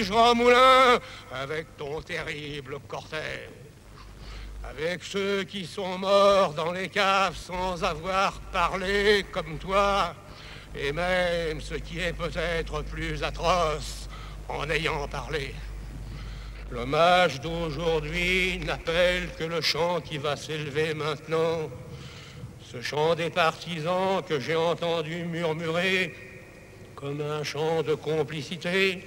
aujourd'hui, Jean Moulin, avec ton terrible cortège, avec ceux qui sont morts dans les caves sans avoir parlé comme toi, et même ce qui est peut-être plus atroce, en ayant parlé. L'hommage d'aujourd'hui n'appelle que le chant qui va s'élever maintenant, ce chant des partisans que j'ai entendu murmurer comme un chant de complicité,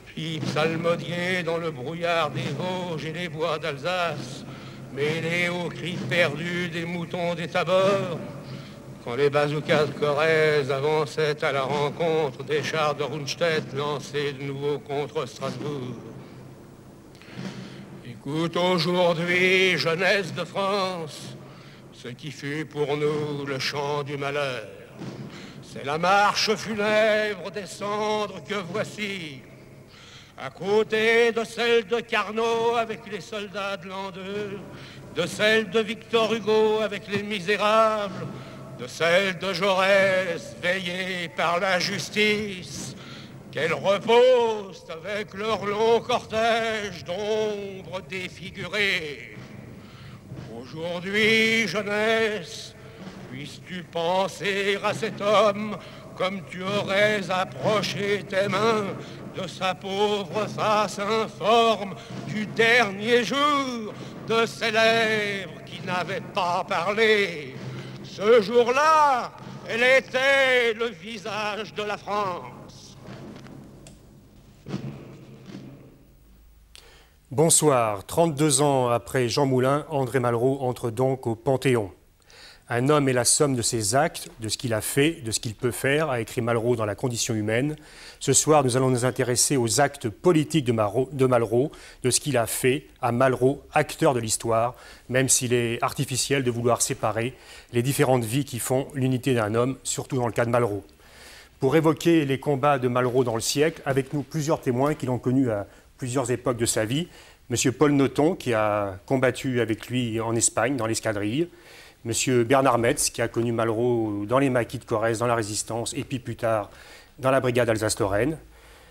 puis psalmodier dans le brouillard des Vosges et les bois d'Alsace, mêlé aux cris perdus des moutons des Tabors, quand les bazookas de Corrèze avançaient à la rencontre des chars de Rundstedt lancés de nouveau contre Strasbourg. Écoute aujourd'hui, jeunesse de France, ce qui fut pour nous le chant du malheur. C'est la marche funèbre des cendres que voici, à côté de celle de Carnot avec les soldats de l'an 2, de celle de Victor Hugo avec les Misérables, de celle de Jaurès veillée par la justice, qu'elles reposent avec leur long cortège d'ombres défigurées. Aujourd'hui, jeunesse, puisses-tu penser à cet homme comme tu aurais approché tes mains de sa pauvre face informe du dernier jour, de ses lèvres qui n'avaient pas parlé. Ce jour-là, elle était le visage de la France. Bonsoir. 32 ans après Jean Moulin, André Malraux entre donc au Panthéon. Un homme est la somme de ses actes, de ce qu'il a fait, de ce qu'il peut faire, a écrit Malraux dans La Condition humaine. Ce soir, nous allons nous intéresser aux actes politiques de Malraux, de ce qu'il a fait, à Malraux, acteur de l'histoire, même s'il est artificiel de vouloir séparer les différentes vies qui font l'unité d'un homme, surtout dans le cas de Malraux. Pour évoquer les combats de Malraux dans le siècle, avec nous plusieurs témoins qui l'ont connu à plusieurs époques de sa vie. Monsieur Paul Nothomb, qui a combattu avec lui en Espagne, dans l'escadrille. Monsieur Bernard Metz, qui a connu Malraux dans les maquis de Corrèze, dans la Résistance, et puis plus tard dans la brigade Alsace-Lorraine.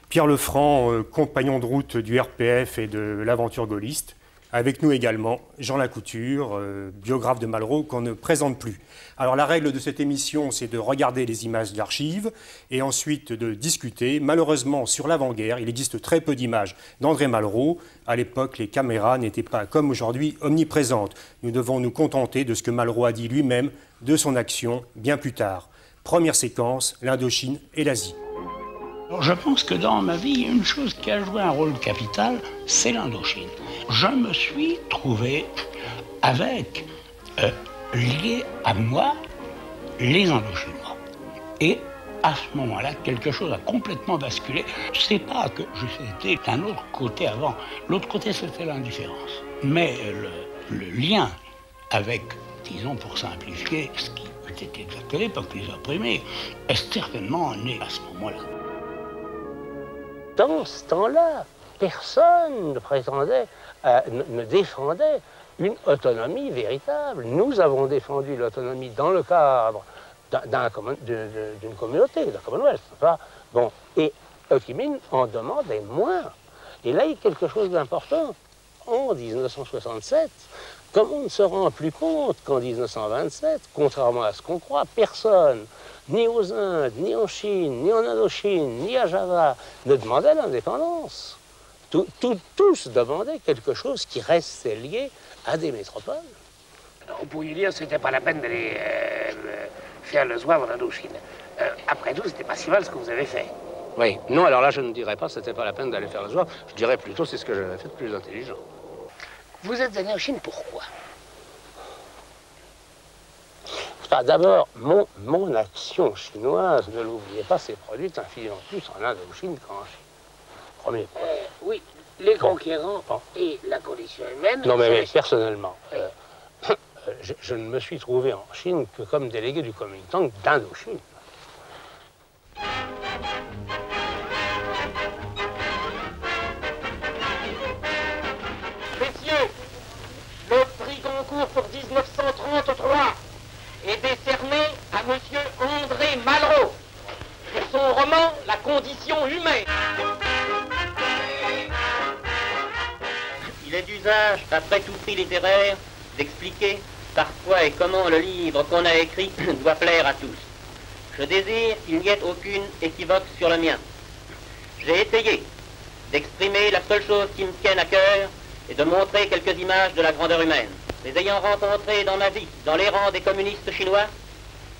Pierre Lefranc, compagnon de route du RPF et de l'aventure gaulliste. Avec nous également Jean Lacouture, biographe de Malraux, qu'on ne présente plus. Alors la règle de cette émission, c'est de regarder les images d'archives et ensuite de discuter. Malheureusement, sur l'avant-guerre, il existe très peu d'images d'André Malraux. À l'époque, les caméras n'étaient pas, comme aujourd'hui, omniprésentes. Nous devons nous contenter de ce que Malraux a dit lui-même de son action bien plus tard. Première séquence, l'Indochine et l'Asie. Alors, je pense que dans ma vie, une chose qui a joué un rôle capital, c'est l'Indochine. Je me suis trouvé avec, lié à moi, les Indochinois. Et à ce moment-là, quelque chose a complètement basculé. C'est pas que j'étais d'un autre côté avant. L'autre côté, c'était l'indifférence. Mais le lien avec, disons pour simplifier, ce qui était exact à l'époque, les opprimés, est certainement né à ce moment-là. Dans ce temps-là, personne ne prétendait, ne défendait une autonomie véritable. Nous avons défendu l'autonomie dans le cadre d'une communauté, d'un Commonwealth. Bon, et Ho Chi Minh en demandait moins. Et là, il y a quelque chose d'important. En 1967, comme on ne se rend plus compte qu'en 1927, contrairement à ce qu'on croit, personne, ni aux Indes, ni en Chine, ni en Indochine, ni à Java, ne demandait l'indépendance. Tous demandaient quelque chose qui restait lié à des métropoles. Vous pourriez dire que ce n'était pas la peine d'aller faire le zouave en Indochine. Après tout, c'était pas si mal ce que vous avez fait. Oui, non, alors là, je ne dirais pas que ce n'était pas la peine d'aller faire le zouave. Je dirais plutôt c'est ce que j'avais fait de plus intelligent. Vous êtes allé en Chine, pourquoi? D'abord, mon action chinoise, ne l'oubliez pas, s'est produite infiniment plus en Indochine qu'en Chine. Premier point. Oui, les conquérants et la condition humaine... Non, mais personnellement, je ne me suis trouvé en Chine que comme délégué du Kuomintang d'Indochine. Messieurs, le prix Goncourt pour 1933 est décerné à monsieur André Malraux pour son roman La Condition humaine. est d'usage, après tout prix littéraire, d'expliquer parfois et comment le livre qu'on a écrit doit plaire à tous. Je désire qu'il n'y ait aucune équivoque sur le mien. J'ai essayé d'exprimer la seule chose qui me tienne à cœur et de montrer quelques images de la grandeur humaine. Les ayant rencontrés dans ma vie, dans les rangs des communistes chinois,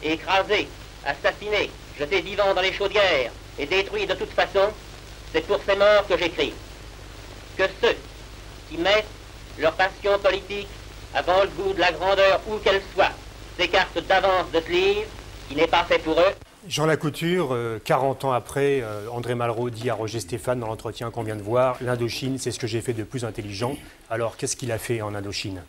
écrasés, assassinés, jetés vivants dans les chaudières et détruits de toute façon, c'est pour ces morts que j'écris. Que ceux qui mettent leur passion politique avant le goût de la grandeur où qu'elle soit s'écartent d'avance de ce livre qui n'est pas fait pour eux. Jean Lacouture, 40 ans après, André Malraux dit à Roger Stéphane dans l'entretien qu'on vient de voir, l'Indochine, c'est ce que j'ai fait de plus intelligent. Alors, qu'est-ce qu'il a fait en Indochine?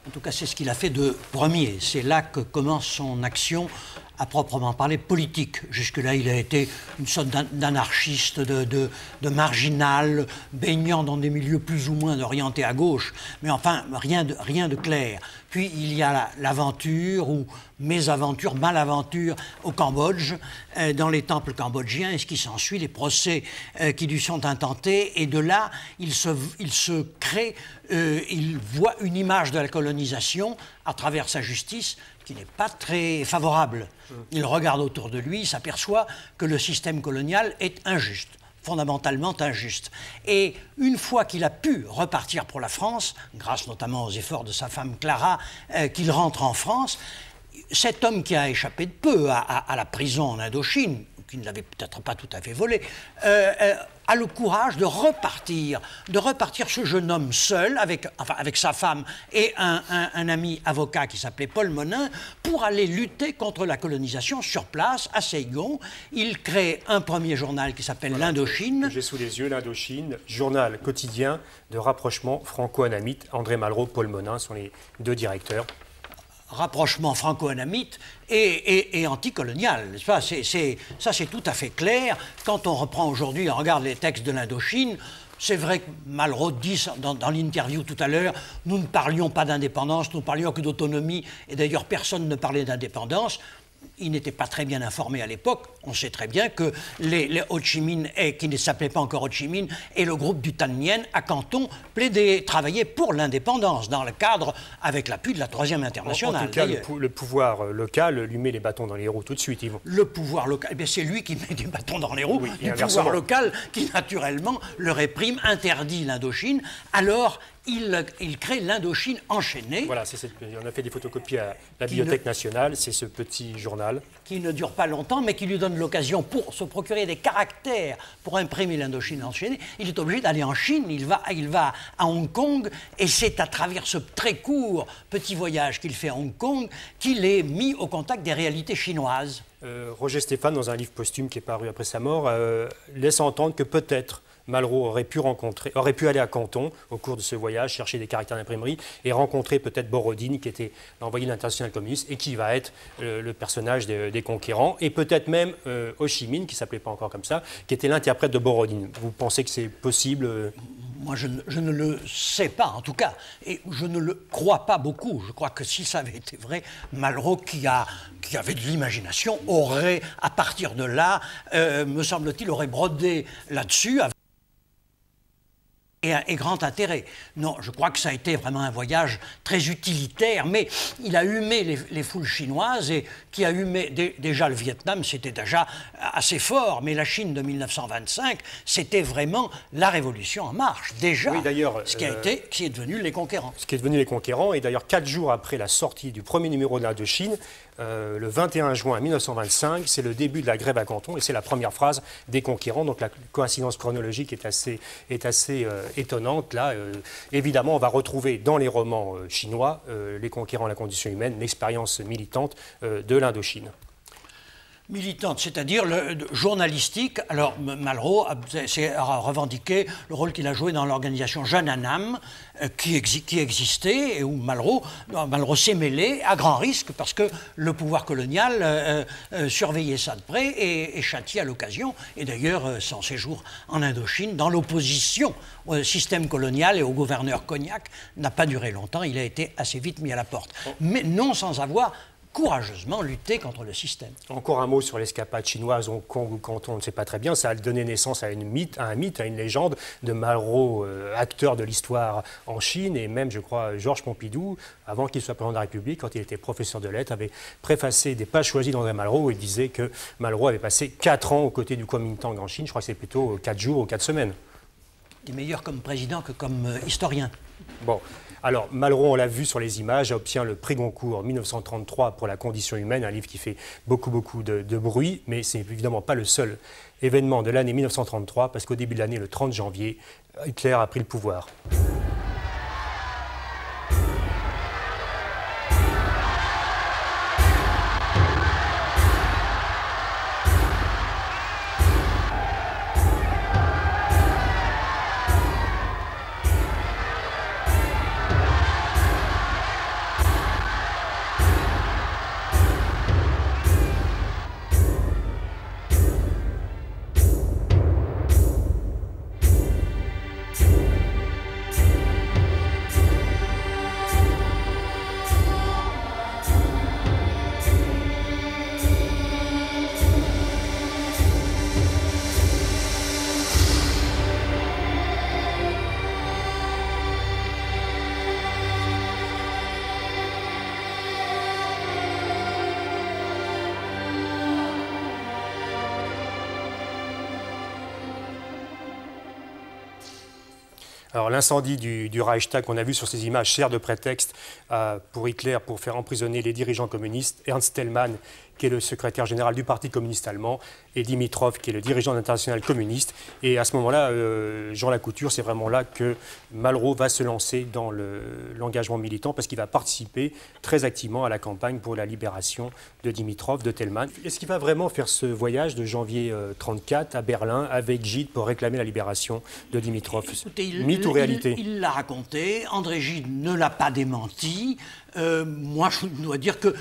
En tout cas, c'est ce qu'il a fait de premier. C'est là que commence son action à proprement parler politique. Jusque-là, il a été une sorte d'anarchiste, de marginal, baignant dans des milieux plus ou moins orientés à gauche, mais enfin, rien de clair. Puis, il y a l'aventure, ou mésaventures, malaventures au Cambodge, dans les temples cambodgiens, et ce qui s'ensuit, les procès qui lui sont intentés, et de là, il se crée, il voit une image de la colonisation à travers sa justice, qui n'est pas très favorable. Il regarde autour de lui, il s'aperçoit que le système colonial est injuste, fondamentalement injuste. Et une fois qu'il a pu repartir pour la France, grâce notamment aux efforts de sa femme Clara, qu'il rentre en France, cet homme qui a échappé de peu à la prison en Indochine, qui ne l'avait peut-être pas tout à fait volé, a le courage de repartir ce jeune homme seul, avec sa femme et un ami avocat qui s'appelait Paul Monin, pour aller lutter contre la colonisation sur place, à Saigon. Il crée un premier journal qui s'appelle l'Indochine. J'ai sous les yeux l'Indochine, journal quotidien de rapprochement franco-annamite. André Malraux, Paul Monin sont les deux directeurs. Rapprochement franco-annamite et anticolonial. Ça, c'est tout à fait clair. Quand on reprend aujourd'hui, on regarde les textes de l'Indochine, c'est vrai que Malraux dit dans l'interview tout à l'heure, nous ne parlions pas d'indépendance, nous parlions que d'autonomie, et d'ailleurs personne ne parlait d'indépendance. Il n'était pas très bien informé à l'époque. On sait très bien que les Ho Chi Minh, qui ne s'appelaient pas encore Ho Chi Minh, et le groupe du Thanh Nguyen à Canton travaillaient pour l'indépendance dans le cadre, avec l'appui de la Troisième Internationale. En tout cas, le pouvoir local lui met les bâtons dans les roues tout de suite, Yvon. Le pouvoir local, eh bien, c'est lui qui met des bâtons dans les roues. Oui, le pouvoir local qui, naturellement, le réprime, interdit l'Indochine. Alors, il crée l'Indochine enchaînée. Voilà, on a fait des photocopies à la Bibliothèque nationale, c'est ce petit journal. Qui ne dure pas longtemps, mais qui lui donne l'occasion, pour se procurer des caractères pour imprimer l'Indochine enchaînée. Il est obligé d'aller en Chine, il va à Hong Kong, et c'est à travers ce très court petit voyage qu'il fait à Hong Kong qu'il est mis au contact des réalités chinoises. Roger Stéphane, dans un livre posthume qui est paru après sa mort, laisse entendre que peut-être Malraux aurait pu aller à Canton au cours de ce voyage, chercher des caractères d'imprimerie et rencontrer peut-être Borodine, qui était l'envoyé de l'Internationale communiste et qui va être le personnage des conquérants, et peut-être même Ho Chi Minh, qui ne s'appelait pas encore comme ça, qui était l'interprète de Borodine. Vous pensez que c'est possible Moi, je ne le sais pas, en tout cas, et je ne le crois pas beaucoup. Je crois que si ça avait été vrai, Malraux, qui avait de l'imagination, aurait, à partir de là, me semble-t-il, aurait brodé là-dessus et grand intérêt. Non, je crois que ça a été vraiment un voyage très utilitaire, mais il a humé les foules chinoises, et qui a humé déjà le Vietnam, c'était déjà assez fort, mais la Chine de 1925, c'était vraiment la révolution en marche, déjà, oui, d'ailleurs, qui est devenu les conquérants. Ce qui est devenu les conquérants, et d'ailleurs 4 jours après la sortie du premier numéro de l'Indochine, le 21 juin 1925, c'est le début de la grève à Canton, et c'est la première phrase des conquérants. Donc la coïncidence chronologique est assez étonnante. Là, évidemment, on va retrouver dans les romans chinois les conquérants, la condition humaine, l'expérience militante de l'Indochine. Militante, c'est-à-dire journalistique. Alors, Malraux a revendiqué le rôle qu'il a joué dans l'organisation Jeune Annam, qui existait, et où Malraux s'est mêlé à grand risque, parce que le pouvoir colonial surveillait ça de près et châtiait à l'occasion. Et d'ailleurs, son séjour en Indochine, dans l'opposition au système colonial et au gouverneur Cognac, n'a pas duré longtemps. Il a été assez vite mis à la porte. Mais non sans avoir courageusement lutté contre le système. Encore un mot sur l'escapade chinoise au Hong Kong ou Canton, on ne sait pas très bien. Ça a donné naissance à un mythe, à une légende de Malraux, acteur de l'histoire en Chine. Et même, je crois, Georges Pompidou, avant qu'il soit président de la République, quand il était professeur de lettres, avait préfacé des pages choisies d'André Malraux où il disait que Malraux avait passé 4 ans aux côtés du Kuomintang en Chine. Je crois que c'est plutôt 4 jours ou 4 semaines. Il est meilleur comme président que comme historien. Bon. Alors, Malraux, on l'a vu sur les images, obtient le prix Goncourt 1933 pour la condition humaine, un livre qui fait beaucoup de bruit, mais c'est évidemment pas le seul événement de l'année 1933, parce qu'au début de l'année, le 30 janvier, Hitler a pris le pouvoir. Alors l'incendie du Reichstag qu'on a vu sur ces images sert de prétexte pour Hitler pour faire emprisonner les dirigeants communistes. Ernst Thälmann, qui est le secrétaire général du Parti communiste allemand, et Dimitrov, qui est le dirigeant de l'Internationale communiste. Et à ce moment-là, Jean Lacouture, c'est vraiment là que Malraux va se lancer dans l'engagement militant, parce qu'il va participer très activement à la campagne pour la libération de Dimitrov, de Thälmann. Est-ce qu'il va vraiment faire ce voyage de janvier 1934 à Berlin avec Gide pour réclamer la libération de Dimitrov? Écoutez, mythe ou réalité? Il l'a raconté, André Gide ne l'a pas démenti. Moi, je dois dire que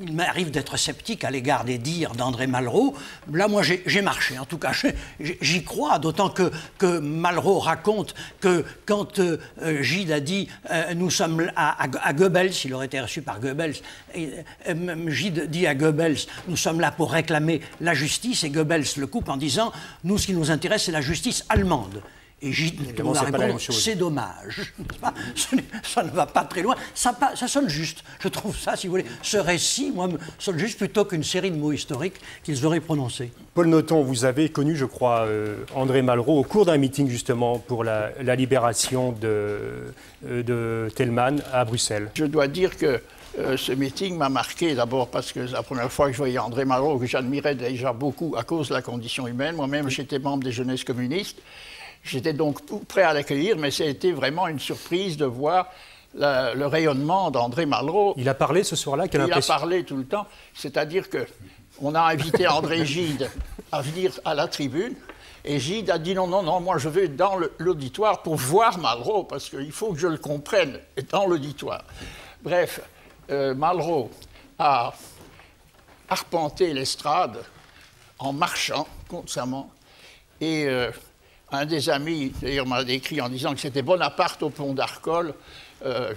il m'arrive d'être sceptique à l'égard des dires d'André Malraux. Là, moi, j'ai marché. En tout cas, j'y crois, d'autant que Malraux raconte que quand Gide a dit nous sommes à Goebbels, il aurait été reçu par Goebbels, Gide dit à Goebbels nous sommes là pour réclamer la justice, et Goebbels le coupe en disant nous, ce qui nous intéresse, c'est la justice allemande. Et Gide tourne à répondre, c'est dommage. Ça ne va pas très loin. Ça sonne juste. Je trouve ça, si vous voulez, ce récit, moi, me sonne juste plutôt qu'une série de mots historiques qu'ils auraient prononcés. Paul Nothomb, vous avez connu, je crois, André Malraux au cours d'un meeting, justement, pour la libération de Thälmann à Bruxelles. Je dois dire que ce meeting m'a marqué, d'abord parce que c'est la première fois que je voyais André Malraux, que j'admirais déjà beaucoup à cause de la condition humaine. Moi-même, j'étais membre des Jeunesses communistes. J'étais donc prêt à l'accueillir, mais ça a été vraiment une surprise de voir le rayonnement d'André Malraux. Il a parlé ce soir-là? Il a parlé tout le temps, c'est-à-dire qu'on a invité André Gide à venir à la tribune, et Gide a dit non, moi je vais dans l'auditoire pour voir Malraux, parce qu'il faut que je le comprenne dans l'auditoire. Bref, Malraux a arpenté l'estrade en marchant constamment, et un des amis, d'ailleurs, m'a décrit en disant que c'était Bonaparte au pont d'Arcole,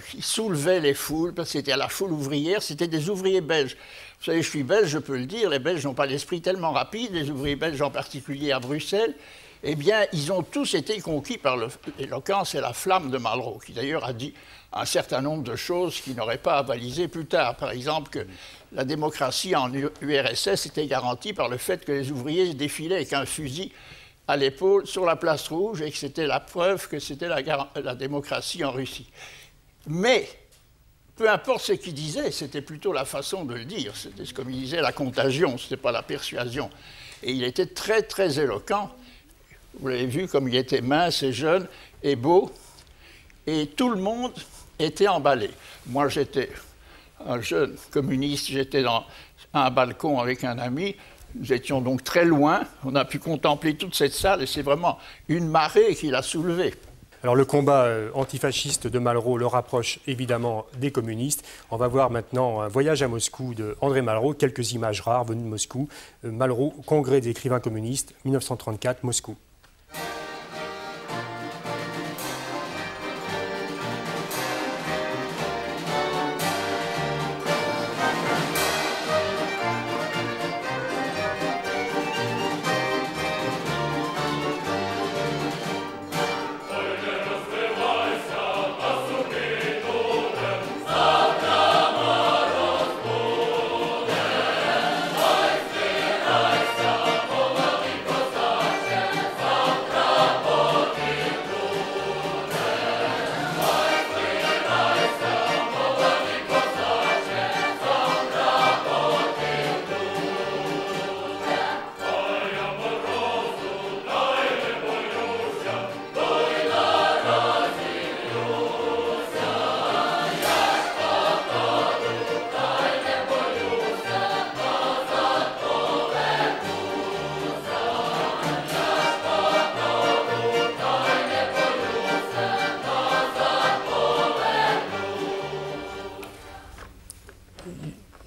qui soulevait les foules, parce que c'était à la foule ouvrière, c'était des ouvriers belges. Vous savez, je suis belge, je peux le dire, les Belges n'ont pas l'esprit tellement rapide, les ouvriers belges en particulier à Bruxelles, eh bien, ils ont tous été conquis par l'éloquence et la flamme de Malraux, qui d'ailleurs a dit un certain nombre de choses qu'il n'aurait pas avalisées plus tard. Par exemple, que la démocratie en URSS était garantie par le fait que les ouvriers défilaient avec un fusil à l'épaule sur la place rouge, et que c'était la preuve que c'était la démocratie en Russie. Mais, peu importe ce qu'il disait, c'était plutôt la façon de le dire. C'était ce comme il disait, la contagion, ce n'était pas la persuasion. Et il était très, très éloquent. Vous l'avez vu, comme il était mince et jeune et beau. Et tout le monde était emballé. Moi, j'étais un jeune communiste, j'étais dans un balcon avec un ami. Nous étions donc très loin, on a pu contempler toute cette salle, et c'est vraiment une marée qui l'a soulevée. Alors le combat antifasciste de Malraux le rapproche évidemment des communistes. On va voir maintenant un voyage à Moscou de André Malraux, quelques images rares venues de Moscou. Malraux, congrès des écrivains communistes, 1934, Moscou.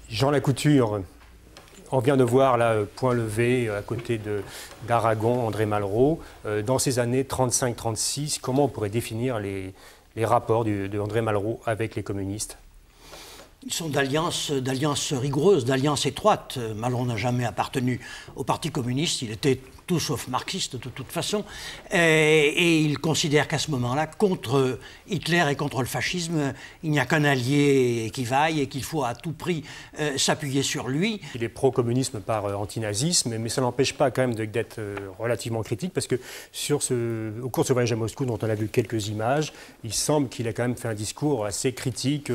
Jean Lacouture, on vient de voir là, point levé à côté d'Aragon, André Malraux. Dans ces années 35-36, comment on pourrait définir les rapports de André Malraux avec les communistes? Ils sont d'alliance rigoureuse, d'alliance étroite. Malraux n'a jamais appartenu au Parti communiste, il était tout sauf marxiste de toute façon, et il considère qu'à ce moment-là, contre Hitler et contre le fascisme, il n'y a qu'un allié qui vaille et qu'il faut à tout prix s'appuyer sur lui. Il est pro-communisme par antinazisme, mais ça n'empêche pas quand même d'être relativement critique, parce que au cours de ce voyage à Moscou, dont on a vu quelques images, il semble qu'il a quand même fait un discours assez critique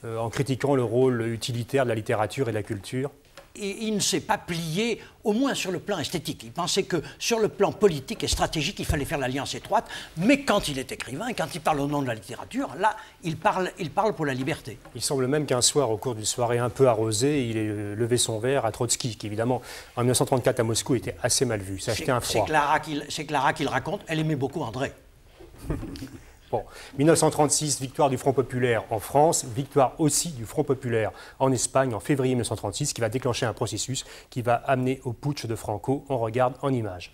en critiquant le rôle utilitaire de la littérature et de la culture. Et il ne s'est pas plié, au moins sur le plan esthétique. Il pensait que sur le plan politique et stratégique, il fallait faire l'alliance étroite. Mais quand il est écrivain, quand il parle au nom de la littérature, là, il parle pour la liberté. Il semble même qu'un soir, au cours d'une soirée un peu arrosée, il ait levé son verre à Trotsky, qui évidemment, en 1934 à Moscou, était assez mal vu. Ça achetait un froid. C'est Clara qui le raconte. Elle aimait beaucoup André. Bon, 1936, victoire du Front populaire en France, victoire aussi du Front populaire en Espagne en février 1936, qui va déclencher un processus qui va amener au putsch de Franco. On regarde en images.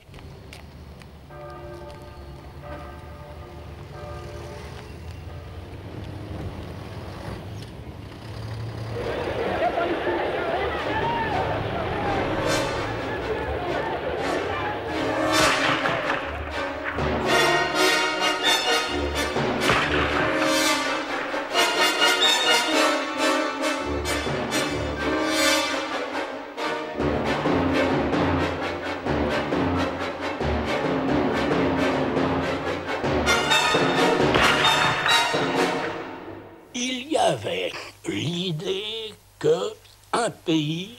Avait l'idée qu'un pays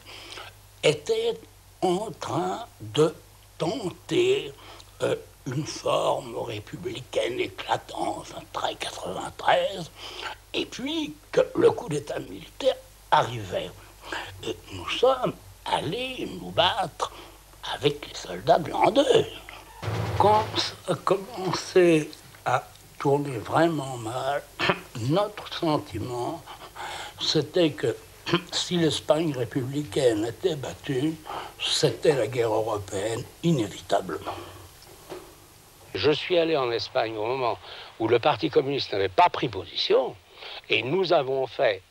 était en train de tenter une forme républicaine éclatante après 93, et puis que le coup d'État militaire arrivait. Et nous sommes allés nous battre avec les soldats blandeux. Quand ça a commencé à tourner vraiment mal, notre sentiment, c'était que si l'Espagne républicaine était battue, c'était la guerre européenne, inévitablement. Je suis allé en Espagne au moment où le Parti communiste n'avait pas pris position, et nous avons fait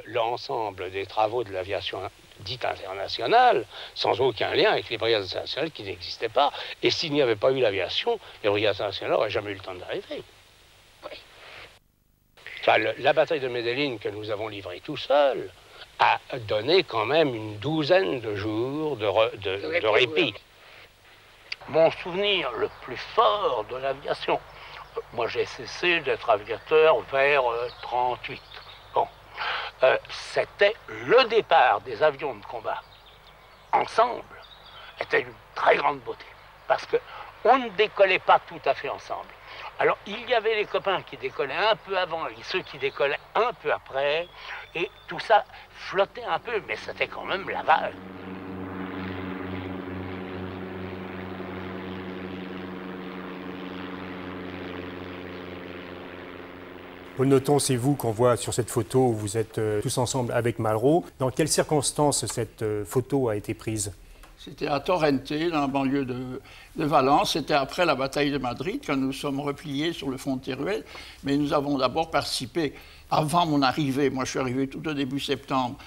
l'ensemble des travaux de l'aviation dite internationale, sans aucun lien avec les brigades internationales qui n'existaient pas. Et s'il n'y avait pas eu l'aviation, les brigades internationales n'auraient jamais eu le temps d'arriver. Enfin, la bataille de Medellín que nous avons livrée tout seul a donné quand même une douzaine de jours de répit. Mon souvenir le plus fort de l'aviation, moi j'ai cessé d'être aviateur vers 38. Bon, c'était le départ des avions de combat ensemble, était une très grande beauté, parce qu'on ne décollait pas tout à fait ensemble. Alors, il y avait les copains qui décollaient un peu avant et ceux qui décollaient un peu après, et tout ça flottait un peu, mais c'était quand même la vague. Paul Nothomb, c'est vous qu'on voit sur cette photo où vous êtes tous ensemble avec Malraux. Dans quelles circonstances cette photo a été prise ? C'était à Torrente, dans la banlieue de Valence. C'était après la bataille de Madrid, quand nous sommes repliés sur le front de Teruel. Mais nous avons d'abord participé, avant mon arrivée, moi je suis arrivé tout au début septembre,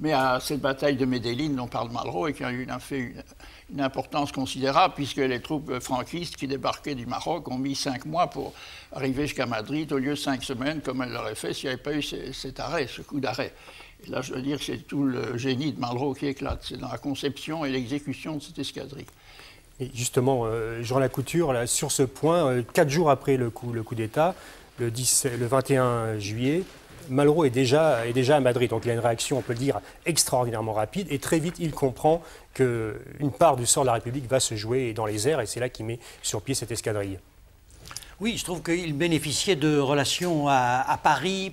mais à cette bataille de Medellín dont parle Malraux et qui a fait une importance considérable, puisque les troupes franquistes qui débarquaient du Maroc ont mis 5 mois pour arriver jusqu'à Madrid, au lieu de 5 semaines, comme elles l'auraient fait s'il n'y avait pas eu cet arrêt, ce coup d'arrêt. Et là, je veux dire que c'est tout le génie de Malraux qui éclate. C'est dans la conception et l'exécution de cette escadrille. Et justement, Jean Lacouture, là, sur ce point, 4 jours après le coup d'État, le 21 juillet, Malraux est déjà à Madrid. Donc il a une réaction, on peut le dire, extraordinairement rapide. Et très vite, il comprend qu'une part du sort de la République va se jouer dans les airs. Et c'est là qu'il met sur pied cette escadrille. Oui, il se trouve qu'il bénéficiait de relations à Paris,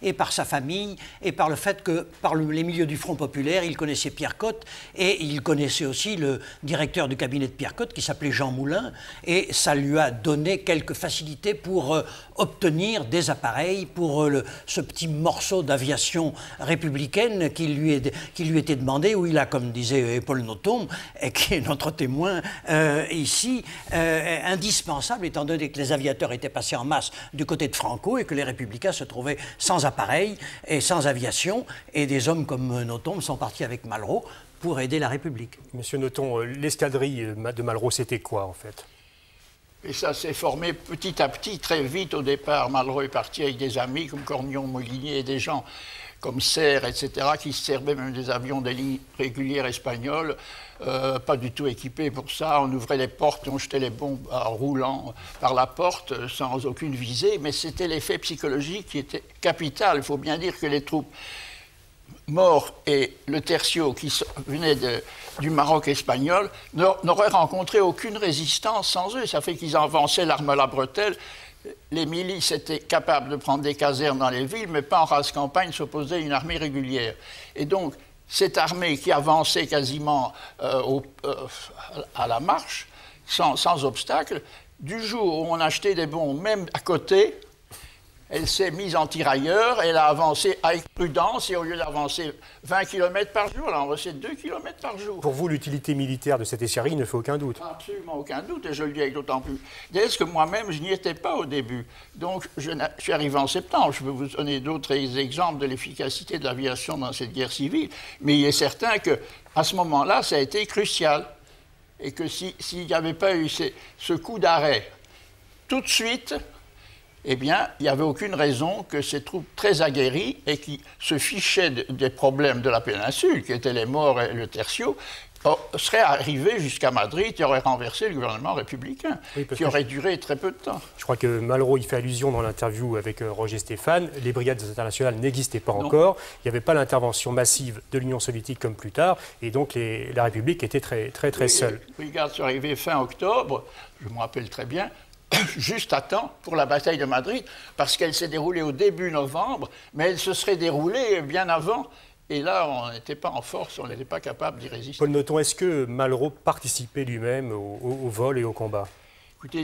et par sa famille, et par le fait que, par les milieux du Front populaire, il connaissait Pierre Cotte, et il connaissait aussi le directeur du cabinet de Pierre Cotte, qui s'appelait Jean Moulin, et ça lui a donné quelques facilités pour obtenir des appareils pour ce petit morceau d'aviation républicaine qui lui était demandé, où il a, comme disait Paul Nothomb, et qui est notre témoin ici, indispensable, étant donné que les aviateurs étaient passés en masse du côté de Franco et que les républicains se trouvaient sans appareil et sans aviation, et des hommes comme Nothomb sont partis avec Malraux pour aider la République. Monsieur Nothomb, l'escadrille de Malraux, c'était quoi en fait? Et ça s'est formé petit à petit, très vite au départ. Malraux est parti avec des amis comme Cornion, Molinier et des gens comme Serre, etc., qui se servaient même des avions des lignes régulières espagnoles, pas du tout équipés pour ça. On ouvrait les portes, on jetait les bombes en roulant par la porte sans aucune visée, mais c'était l'effet psychologique qui était capital. Il faut bien dire que les troupes morts et le tertio qui venait du Maroc espagnol n'auraient rencontré aucune résistance sans eux. Ça fait qu'ils avançaient l'arme à la bretelle. Les milices étaient capables de prendre des casernes dans les villes, mais pas en race campagne s'opposer à une armée régulière. Et donc, cette armée qui avançait quasiment à la marche, sans obstacle, du jour où on achetait des bombes, même à côté, elle s'est mise en tirailleur, elle a avancé avec prudence, et au lieu d'avancer 20 km par jour, elle a avancé 2 km par jour. Pour vous, l'utilité militaire de cette escadrille ne fait aucun doute? Absolument aucun doute, et je le dis avec d'autant plus d'aise que moi-même, je n'y étais pas au début. Donc, je suis arrivé en septembre. Je peux vous donner d'autres exemples de l'efficacité de l'aviation dans cette guerre civile, mais il est certain qu'à ce moment-là, ça a été crucial, et que s'il n'y avait pas eu ce coup d'arrêt tout de suite, eh bien, il n'y avait aucune raison que ces troupes très aguerries et qui se fichaient des problèmes de la péninsule, qui étaient les morts et le tertio, seraient arrivées jusqu'à Madrid et auraient renversé le gouvernement républicain, qui aurait duré très peu de temps. Je crois que Malraux y fait allusion dans l'interview avec Roger Stéphane. Les brigades internationales n'existaient pas encore. Il n'y avait pas l'intervention massive de l'Union soviétique comme plus tard, et donc la République était très seule. Les brigades sont arrivées fin octobre, je me rappelle très bien, juste à temps pour la bataille de Madrid, parce qu'elle s'est déroulée au début novembre, mais elle se serait déroulée bien avant, et là, on n'était pas en force, on n'était pas capable d'y résister. Paul Nothomb, est-ce que Malraux participait lui-même au vol et au combat? Écoutez,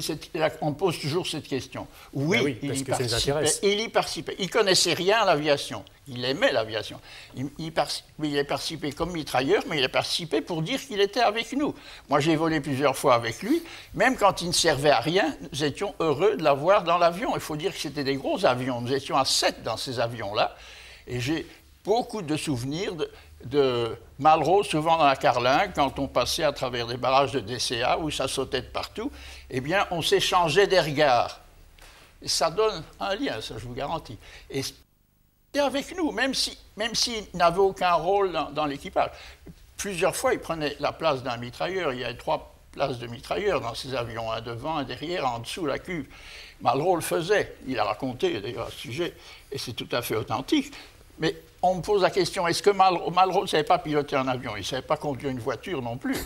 on pose toujours cette question. Oui, parce il que ça nous intéresse. il y participait. Il ne connaissait rien à l'aviation. Il aimait l'aviation. Il a participé comme mitrailleur, mais il a participé pour dire qu'il était avec nous. Moi, j'ai volé plusieurs fois avec lui. Même quand il ne servait à rien, nous étions heureux de l'avoir dans l'avion. Il faut dire que c'était des gros avions. Nous étions à 7 dans ces avions-là. Et j'ai beaucoup de souvenirs de Malraux, souvent dans la carlingue, quand on passait à travers des barrages de DCA, où ça sautait de partout, eh bien, on s'échangeait des regards. Et ça donne un lien, ça, je vous garantis. Et c'était avec nous, même s'il n'avait aucun rôle dans l'équipage. Plusieurs fois, il prenait la place d'un mitrailleur. Il y avait 3 places de mitrailleurs dans ces avions, un devant, un derrière, en dessous, la cuve. Malraux le faisait. Il a raconté, d'ailleurs, à ce sujet, et c'est tout à fait authentique. Mais on me pose la question, est-ce que Malraux ne savait pas piloter un avion? Il ne savait pas conduire une voiture non plus,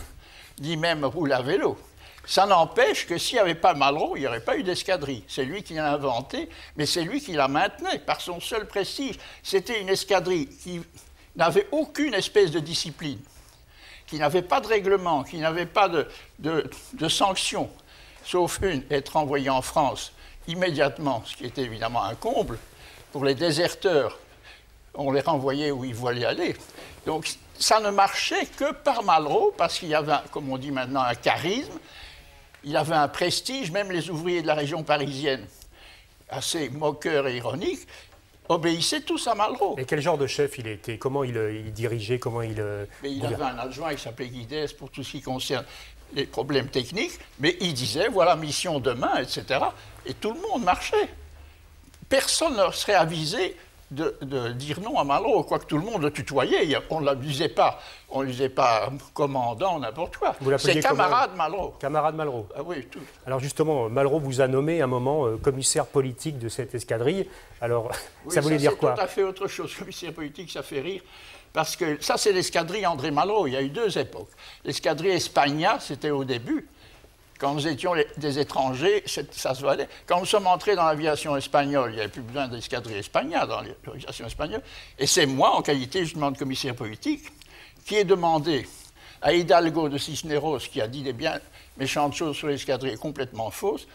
ni même rouler à vélo. Ça n'empêche que s'il n'y avait pas Malraux, il n'y aurait pas eu d'escadrille. C'est lui qui l'a inventé, mais c'est lui qui la maintenait par son seul prestige. C'était une escadrille qui n'avait aucune espèce de discipline, qui n'avait pas de règlement, qui n'avait pas de sanctions, sauf une, être envoyée en France immédiatement, ce qui était évidemment un comble. Pour les déserteurs, on les renvoyait où ils voulaient aller. Donc ça ne marchait que par Malraux, parce qu'il y avait, comme on dit maintenant, un charisme, il avait un prestige, même les ouvriers de la région parisienne, assez moqueurs et ironiques, obéissaient tous à Malraux. Et quel genre de chef il était? Comment il dirigeait? Comment il avait un adjoint qui s'appelait Guidès pour tout ce qui concerne les problèmes techniques, mais il disait, voilà, mission demain, etc. Et tout le monde marchait. Personne ne serait avisé de dire non à Malraux, quoique tout le monde le tutoyait. On ne l'abusait pas. On ne disait pas commandant, n'importe quoi. C'est camarade Malraux. Camarade Malraux. Ah oui, tout. Alors justement, Malraux vous a nommé à un moment commissaire politique de cette escadrille. Alors, oui, ça voulait dire quoi? C'est tout à fait autre chose. Commissaire politique, ça fait rire. Parce que ça, c'est l'escadrille André Malraux. Il y a eu 2 époques. L'escadrille Espagna, c'était au début. quand nous étions des étrangers, ça se valait. Quand nous sommes entrés dans l'aviation espagnole, il n'y avait plus besoin d'escadrilles espagnoles dans l'aviation espagnole. Et c'est moi, en qualité justement de commissaire politique, qui ai demandé à Hidalgo de Cisneros, qui a dit des bien méchantes choses sur l'escadrille complètement fausses,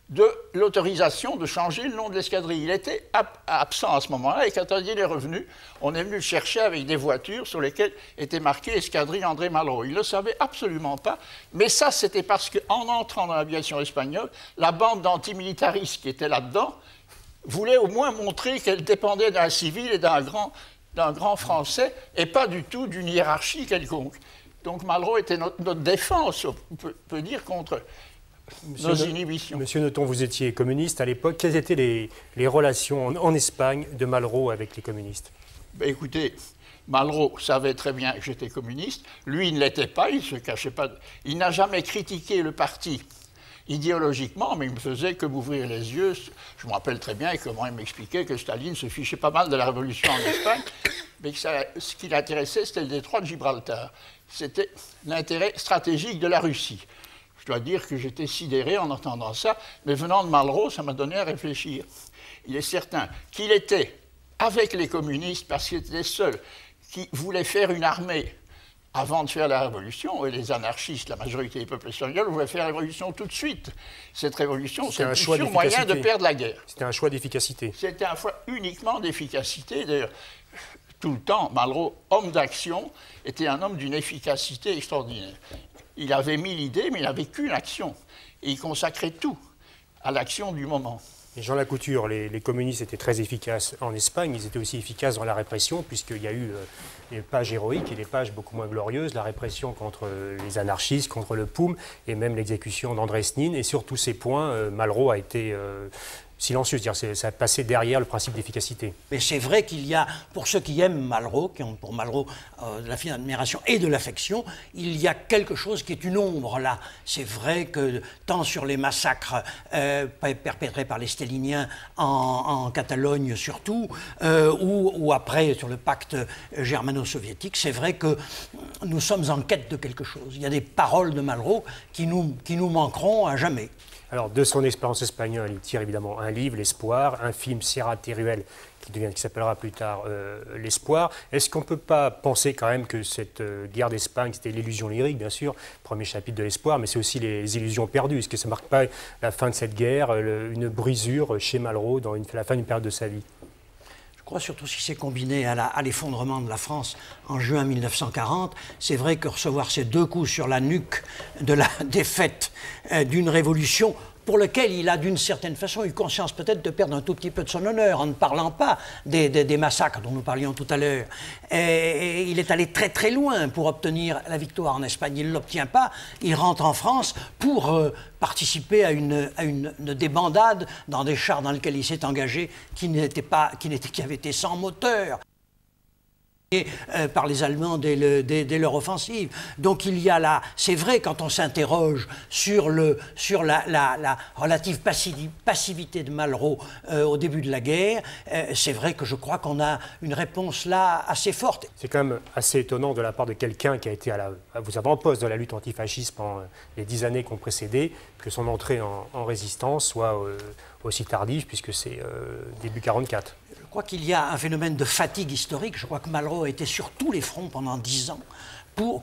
de l'autorisation de changer le nom de l'escadrille. Il était absent à ce moment-là, et quand il est revenu, on est venu le chercher avec des voitures sur lesquelles était marqué escadrille André Malraux. Il ne le savait absolument pas, mais ça, c'était parce qu'en entrant dans l'aviation espagnole, la bande d'antimilitaristes qui était là-dedans voulait au moins montrer qu'elle dépendait d'un civil et d'un grand Français, et pas du tout d'une hiérarchie quelconque. Donc Malraux était notre défense, on peut dire, contre nos inhibitions. Monsieur Nothomb, vous étiez communiste à l'époque. Quelles étaient les relations en Espagne de Malraux avec les communistes? Ben, écoutez, Malraux savait très bien que j'étais communiste. Lui, il ne l'était pas, il ne se cachait pas. Il n'a jamais critiqué le parti idéologiquement, mais il ne me faisait que m'ouvrir les yeux. Je me rappelle très bien comment il m'expliquait que Staline se fichait pas mal de la révolution en Espagne, mais que ce qui l'intéressait, c'était le détroit de Gibraltar. C'était l'intérêt stratégique de la Russie. Je dois dire que j'étais sidéré en entendant ça, mais venant de Malraux, ça m'a donné à réfléchir. Il est certain qu'il était avec les communistes parce qu'il était seul qui voulait faire une armée avant de faire la révolution, et les anarchistes, la majorité des peuples espagnols, voulaient faire la révolution tout de suite. Cette révolution, c'est un sûr moyen de perdre la guerre. C'était un choix d'efficacité. C'était un choix uniquement d'efficacité. D'ailleurs, tout le temps, Malraux, homme d'action, était un homme d'une efficacité extraordinaire. Il avait 1000 idées, mais il n'avait qu'une action. Et il consacrait tout à l'action du moment. Et Jean Lacouture, les communistes étaient très efficaces en Espagne. Ils étaient aussi efficaces dans la répression, puisqu'il y a eu des pages héroïques et des pages beaucoup moins glorieuses. La répression contre les anarchistes, contre le POUM, et même l'exécution d'Andrés Nin. Et sur tous ces points, Malraux a été silencieux, c'est-à-dire ça a passé derrière le principe d'efficacité. Mais c'est vrai qu'il y a, pour ceux qui aiment Malraux, qui ont pour Malraux de la fine admiration et de l'affection, il y a quelque chose qui est une ombre là. C'est vrai que tant sur les massacres perpétrés par les staliniens en Catalogne surtout, ou après sur le pacte germano-soviétique, c'est vrai que nous sommes en quête de quelque chose. Il y a des paroles de Malraux qui nous manqueront à jamais. Alors, de son expérience espagnole, il tire évidemment un livre, L'Espoir, un film, Sierra Teruel, qui s'appellera plus tard L'Espoir. Est-ce qu'on ne peut pas penser quand même que cette guerre d'Espagne, c'était l'illusion lyrique, bien sûr, premier chapitre de L'Espoir, mais c'est aussi les illusions perdues? Est-ce que ça ne marque pas la fin de cette guerre, une brisure chez Malraux dans la fin d'une période de sa vie? Je crois surtout si c'est combiné à l'effondrement de la France en juin 1940, c'est vrai que recevoir ces 2 coups sur la nuque de la défaite d'une révolution pour lequel il a d'une certaine façon eu conscience peut-être de perdre un tout petit peu de son honneur en ne parlant pas des massacres dont nous parlions tout à l'heure. Et il est allé très très loin pour obtenir la victoire en Espagne. Il ne l'obtient pas, il rentre en France pour participer à une débandade dans des chars dans lesquels il s'est engagé qui avaient été sans moteur. Par les Allemands dès leur offensive. Donc il y a là, c'est vrai quand on s'interroge sur la relative passivité de Malraux au début de la guerre, c'est vrai que je crois qu'on a une réponse là assez forte. C'est quand même assez étonnant de la part de quelqu'un qui a été à vos avant-postes de la lutte antifasciste pendant les 10 années qui ont précédé, que son entrée en résistance soit aussi tardive, puisque c'est début 1944. Je crois qu'il y a un phénomène de fatigue historique. Je crois que Malraux a été sur tous les fronts pendant 10 ans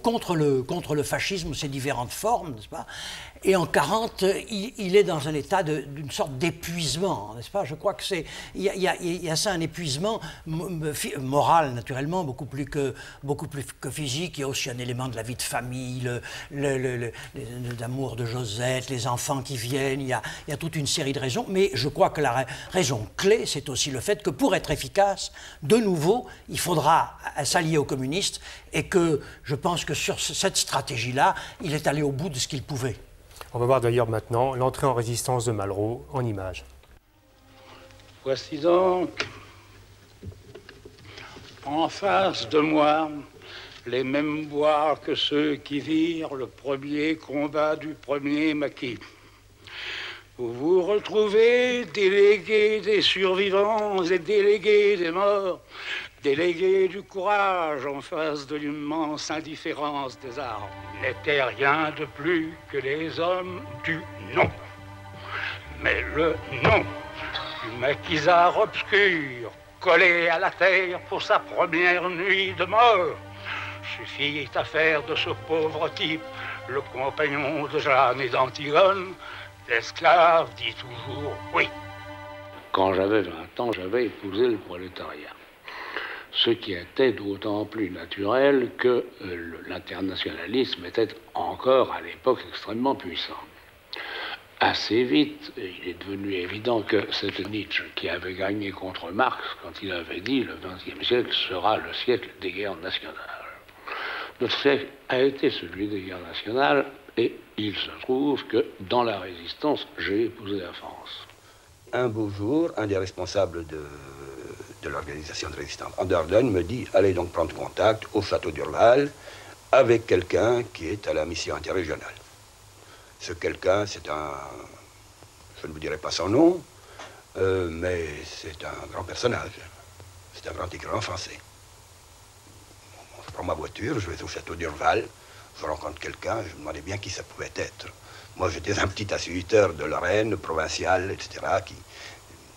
contre le fascisme, ses différentes formes, n'est-ce pas? Et en 1940, il est dans un état d'une sorte d'épuisement, n'est-ce pas? Je crois que il y a ça, un épuisement moral, naturellement, beaucoup plus que physique. Il y a aussi un élément de la vie de famille, l'amour de Josette, les enfants qui viennent, il y a toute une série de raisons. Mais je crois que la raison clé, c'est aussi le fait que pour être efficace, de nouveau, il faudra s'allier aux communistes et que je pense que sur cette stratégie-là, il est allé au bout de ce qu'il pouvait. On va voir d'ailleurs maintenant l'entrée en résistance de Malraux en images. Voici donc en face de moi les mêmes bois que ceux qui virent le premier combat du premier maquis. Vous vous retrouvez délégués des survivants et délégués des morts, délégué du courage en face de l'immense indifférence des armes, n'étaient rien de plus que les hommes du non. Mais le non du maquisard obscur, collé à la terre pour sa première nuit de mort, suffit à faire de ce pauvre type le compagnon de Jeanne et d'Antigone. L'esclave dit toujours oui. Quand j'avais 20 ans, j'avais épousé le prolétariat. Ce qui était d'autant plus naturel que l'internationalisme était encore à l'époque extrêmement puissant. Assez vite, il est devenu évident que c'était Nietzsche qui avait gagné contre Marx quand il avait dit le XXe siècle sera le siècle des guerres nationales. Notre siècle a été celui des guerres nationales et il se trouve que dans la résistance, j'ai épousé la France. Un beau jour, un des responsables de l'organisation de résistance en Dordogne me dit « Allez donc prendre contact au château d'Urval avec quelqu'un qui est à la mission interrégionale. » Ce quelqu'un, c'est un... Je ne vous dirai pas son nom, mais c'est un grand personnage. C'est un grand écrivain français. Je prends ma voiture, je vais au château d'Urval, je rencontre quelqu'un, je me demandais bien qui ça pouvait être. Moi, j'étais un petit instituteur de Lorraine, provincial, etc., qui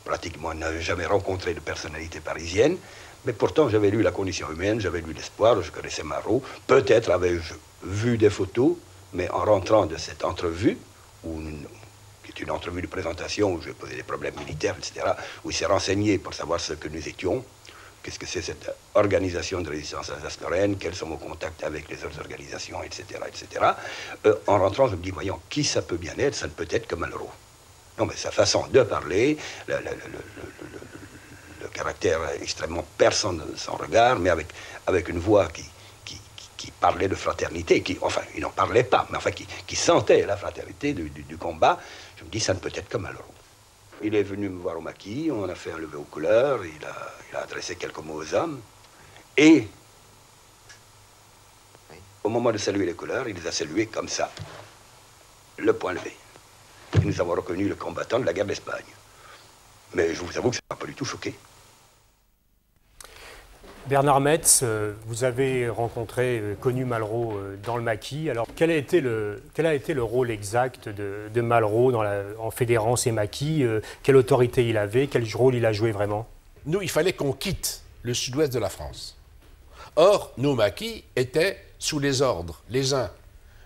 pratiquement n'avait jamais rencontré de personnalité parisienne, mais pourtant j'avais lu La condition humaine, j'avais lu L'Espoir, je connaissais Marot, peut-être avais-je vu des photos, mais en rentrant de cette entrevue, qui est une entrevue de présentation où je posais des problèmes militaires, etc., où il s'est renseigné pour savoir ce que nous étions, qu'est-ce que c'est cette organisation de résistance alsace-lorraine, quels sont nos contacts avec les autres organisations, etc., etc. En rentrant, je me dis, voyons, qui ça peut bien être? Ça ne peut être que Malraux. Non, mais sa façon de parler, le caractère extrêmement perçant de son regard, mais avec une voix qui parlait de fraternité, enfin, il n'en parlait pas, mais enfin, qui sentait la fraternité du combat. Je me dis, ça ne peut être que Malraux. Il est venu me voir au maquis, on a fait un lever aux couleurs, il a adressé quelques mots aux hommes, et au moment de saluer les couleurs, il les a salués comme ça, le poing levé. Et nous avons reconnu le combattant de la guerre d'Espagne. Mais je vous avoue que ça ne m'a pas du tout choqué. Bernard Metz, vous avez connu Malraux dans le maquis. Alors, quel a été le rôle exact de Malraux en fédérant ces maquis? Quelle autorité il avait? Quel rôle il a joué vraiment? Nous, il fallait qu'on quitte le sud-ouest de la France. Or, nos maquis étaient sous les ordres, les uns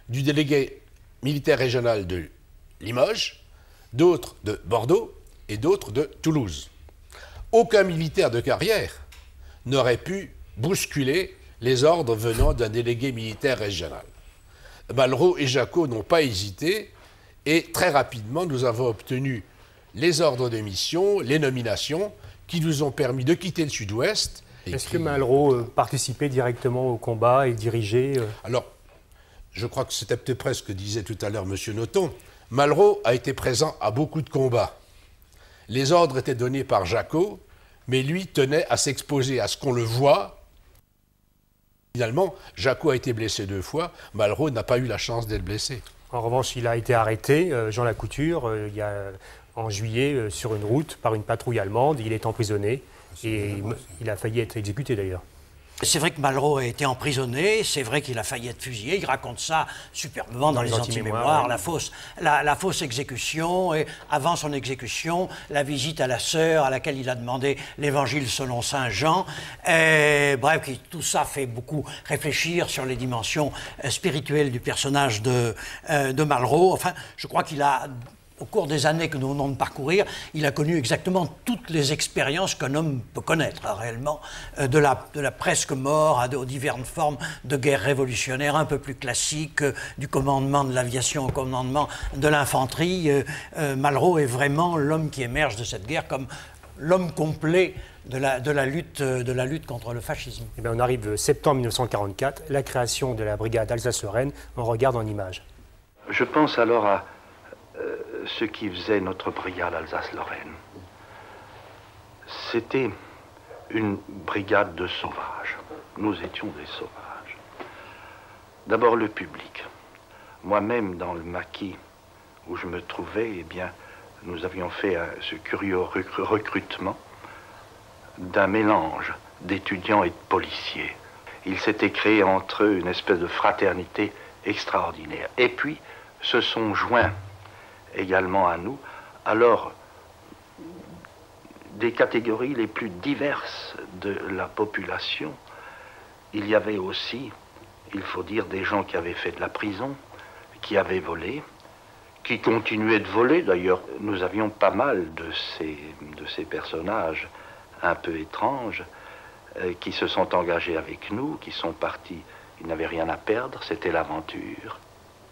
du délégué militaire régional de Limoges, d'autres de Bordeaux et d'autres de Toulouse. Aucun militaire de carrière n'aurait pu bousculer les ordres venant d'un délégué militaire régional. Malraux et Jacot n'ont pas hésité et très rapidement nous avons obtenu les ordres de mission, les nominations qui nous ont permis de quitter le sud-ouest. Est-ce que Malraux participait directement au combat et dirigeait Alors, je crois que c'était peut-être presque ce que disait tout à l'heure M. Nothomb. Malraux a été présent à beaucoup de combats. Les ordres étaient donnés par Jacot, mais lui tenait à s'exposer à ce qu'on le voit. Finalement, Jacot a été blessé 2 fois, Malraux n'a pas eu la chance d'être blessé. En revanche, il a été arrêté, Jean Lacouture, en juillet, sur une route, par une patrouille allemande. Il est emprisonné et il a failli être exécuté d'ailleurs. C'est vrai que Malraux a été emprisonné, c'est vrai qu'il a failli être fusillé, il raconte ça superbement dans les anti-mémoires, la fausse exécution, et avant son exécution, la visite à la sœur à laquelle il a demandé l'évangile selon saint Jean. Bref, tout ça fait beaucoup réfléchir sur les dimensions spirituelles du personnage de Malraux. Enfin, je crois qu'il a... Au cours des années que nous venons de parcourir, il a connu exactement toutes les expériences qu'un homme peut connaître, réellement, de la presque mort aux diverses formes de guerre révolutionnaire un peu plus classiques, du commandement de l'aviation au commandement de l'infanterie. Malraux est vraiment l'homme qui émerge de cette guerre comme l'homme complet de la lutte contre le fascisme. Eh bien, on arrive septembre 1944, la création de la brigade Alsace-Lorraine, on regarde en images. Je pense alors à ce qui faisait notre brigade Alsace-Lorraine. C'était une brigade de sauvages. Nous étions des sauvages. D'abord le public. Moi-même, dans le maquis où je me trouvais, eh bien, nous avions fait ce curieux recrutement d'un mélange d'étudiants et de policiers. Il s'était créé entre eux une espèce de fraternité extraordinaire. Et puis, se sont joints également à nous, alors, des catégories les plus diverses de la population. Il y avait aussi, il faut dire, des gens qui avaient fait de la prison, qui avaient volé, qui continuaient de voler. D'ailleurs, nous avions pas mal de ces personnages un peu étranges qui se sont engagés avec nous, qui sont partis. Ils n'avaient rien à perdre, c'était l'aventure.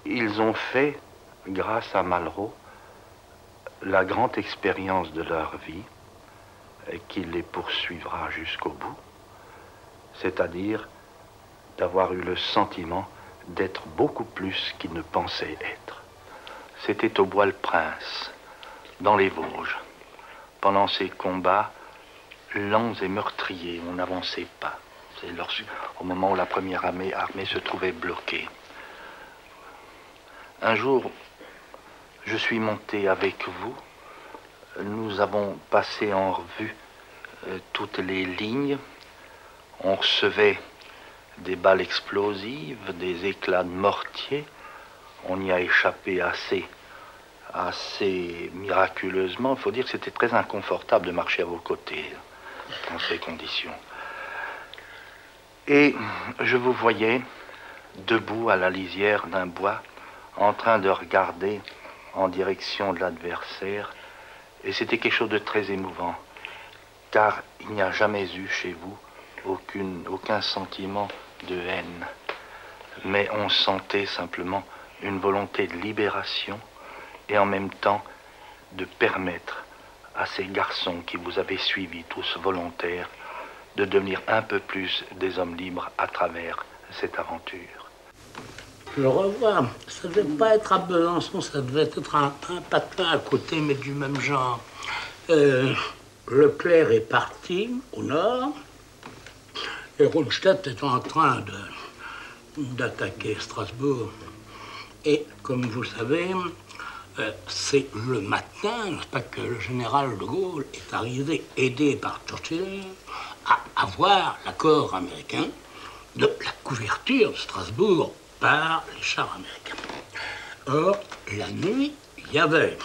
Ils ont fait, grâce à Malraux, la grande expérience de leur vie qui les poursuivra jusqu'au bout, c'est-à-dire d'avoir eu le sentiment d'être beaucoup plus qu'ils ne pensaient être. C'était au Bois-le-Prince, dans les Vosges. Pendant ces combats lents et meurtriers, on n'avançait pas. C'est au moment où la première armée se trouvait bloquée. Un jour, je suis monté avec vous. Nous avons passé en revue toutes les lignes. On recevait des balles explosives, des éclats de mortier. On y a échappé assez miraculeusement. Il faut dire que c'était très inconfortable de marcher à vos côtés dans ces conditions. Et je vous voyais debout à la lisière d'un bois, en train de regarder en direction de l'adversaire. Et c'était quelque chose de très émouvant, car il n'y a jamais eu chez vous aucun sentiment de haine. Mais on sentait simplement une volonté de libération et en même temps de permettre à ces garçons qui vous avaient suivis, tous volontaires, de devenir un peu plus des hommes libres à travers cette aventure. Je revois, ça ne devait pas être à Besançon, ça devait être un patelin à côté, mais du même genre. Leclerc est parti au nord, et Rundstedt est en train d'attaquer Strasbourg. Et comme vous savez, c'est le matin, n'est-ce pas, que le général de Gaulle est arrivé, aidé par Churchill, à avoir l'accord américain de la couverture de Strasbourg par les chars américains. Or, la nuit, il y avait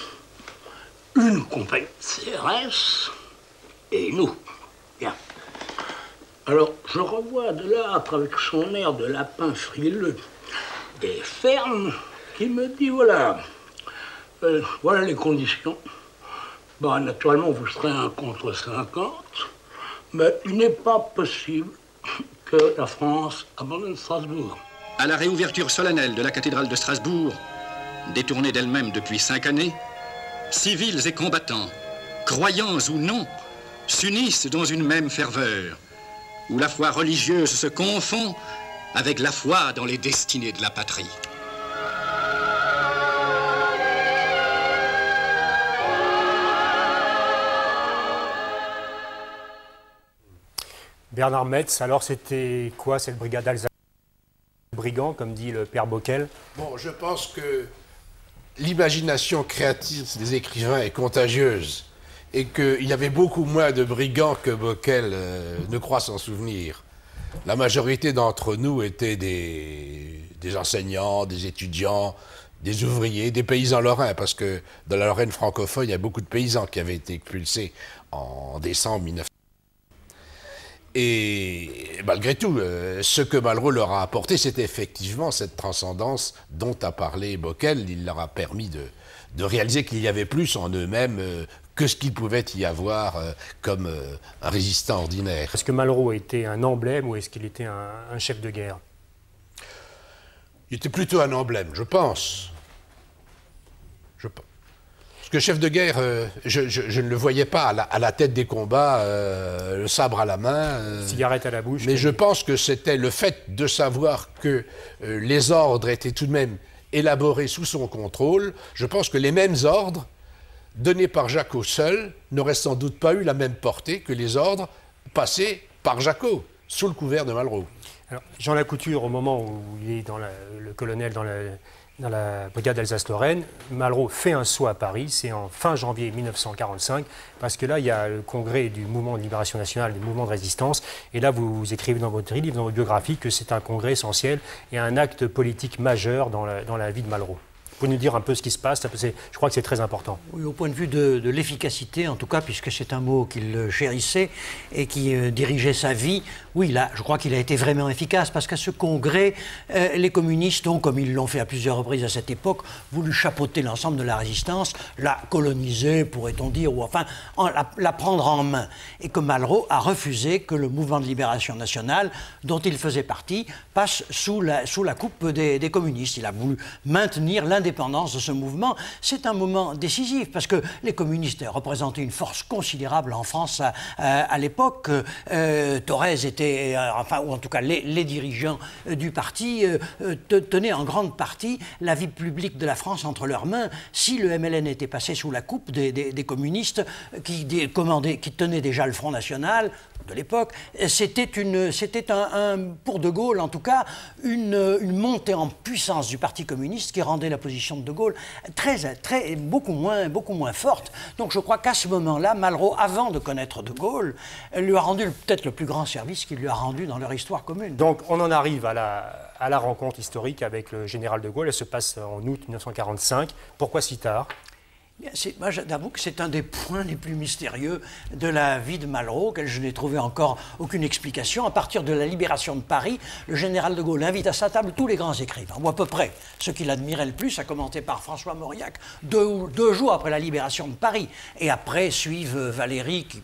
une compagnie CRS et nous. Bien. Alors, je revois de là, avec son air de lapin frileux et ferme, qui me dit, voilà, voilà les conditions. Bon, naturellement, vous serez 1 contre 50, mais il n'est pas possible que la France abandonne Strasbourg. À la réouverture solennelle de la cathédrale de Strasbourg, détournée d'elle-même depuis 5 années, civils et combattants, croyants ou non, s'unissent dans une même ferveur, où la foi religieuse se confond avec la foi dans les destinées de la patrie. Bernard Metz, alors c'était quoi cette brigade alsacienne? Brigand, comme dit le père Bockel? Bon, je pense que l'imagination créative des écrivains est contagieuse et qu'il y avait beaucoup moins de brigands que Bockel ne croit s'en souvenir. La majorité d'entre nous étaient des enseignants, des étudiants, des ouvriers, des paysans lorrains, parce que dans la Lorraine francophone, il y a beaucoup de paysans qui avaient été expulsés en décembre 1900. Et malgré tout, ce que Malraux leur a apporté, c'était effectivement cette transcendance dont a parlé Bockel. Il leur a permis de réaliser qu'il y avait plus en eux-mêmes que ce qu'il pouvait y avoir comme un résistant ordinaire. Est-ce que Malraux était un emblème ou est-ce qu'il était un chef de guerre? Il était plutôt un emblème, je pense. Parce que chef de guerre, je ne le voyais pas à la tête des combats, le sabre à la main. Cigarette à la bouche. Mais je pense que c'était le fait de savoir que les ordres étaient tout de même élaborés sous son contrôle. Je pense que les mêmes ordres donnés par Jacquot seul n'auraient sans doute pas eu la même portée que les ordres passés par Jacquot, sous le couvert de Malraux. Alors, Jean Lacouture, au moment où il est le colonel dans dans la brigade Alsace-Lorraine. Malraux fait un saut à Paris, c'est en fin janvier 1945, parce que là, il y a le congrès du mouvement de libération nationale, du mouvement de résistance, et là, vous écrivez dans votre livre, dans votre biographie, que c'est un congrès essentiel et un acte politique majeur dans la vie de Malraux. Vous pouvez nous dire un peu ce qui se passe? Je crois que c'est très important. Oui, au point de vue de l'efficacité, en tout cas, puisque c'est un mot qu'il chérissait et qui dirigeait sa vie, oui, là, je crois qu'il a été vraiment efficace, parce qu'à ce congrès, les communistes ont, comme ils l'ont fait à plusieurs reprises à cette époque, voulu chapeauter l'ensemble de la résistance, la coloniser, pourrait-on dire, ou enfin, la prendre en main. Et que Malraux a refusé que le mouvement de libération nationale, dont il faisait partie, passe sous la coupe des communistes. Il a voulu maintenir l'indépendance de ce mouvement. C'est un moment décisif, parce que les communistes représentaient une force considérable en France à l'époque. Thorez était, enfin, ou en tout cas les dirigeants du parti tenaient en grande partie la vie publique de la France entre leurs mains. Si le MLN était passé sous la coupe des communistes qui tenaient déjà le Front National de l'époque, c'était pour De Gaulle, en tout cas, une montée en puissance du Parti communiste qui rendait la position de De Gaulle beaucoup moins forte. Donc je crois qu'à ce moment-là, Malraux, avant de connaître De Gaulle, lui a rendu peut-être le plus grand service qu'il lui a rendu dans leur histoire commune. Donc on en arrive à la rencontre historique avec le général De Gaulle. Elle se passe en août 1945. Pourquoi si tard? Moi, j'avoue que c'est un des points les plus mystérieux de la vie de Malraux, auquel je n'ai trouvé encore aucune explication. À partir de la libération de Paris, le général de Gaulle invite à sa table tous les grands écrivains, ou à peu près. Ceux qui l'admiraient le plus, à commencer par François Mauriac, deux jours après la libération de Paris. Et après suivent Valéry, qui,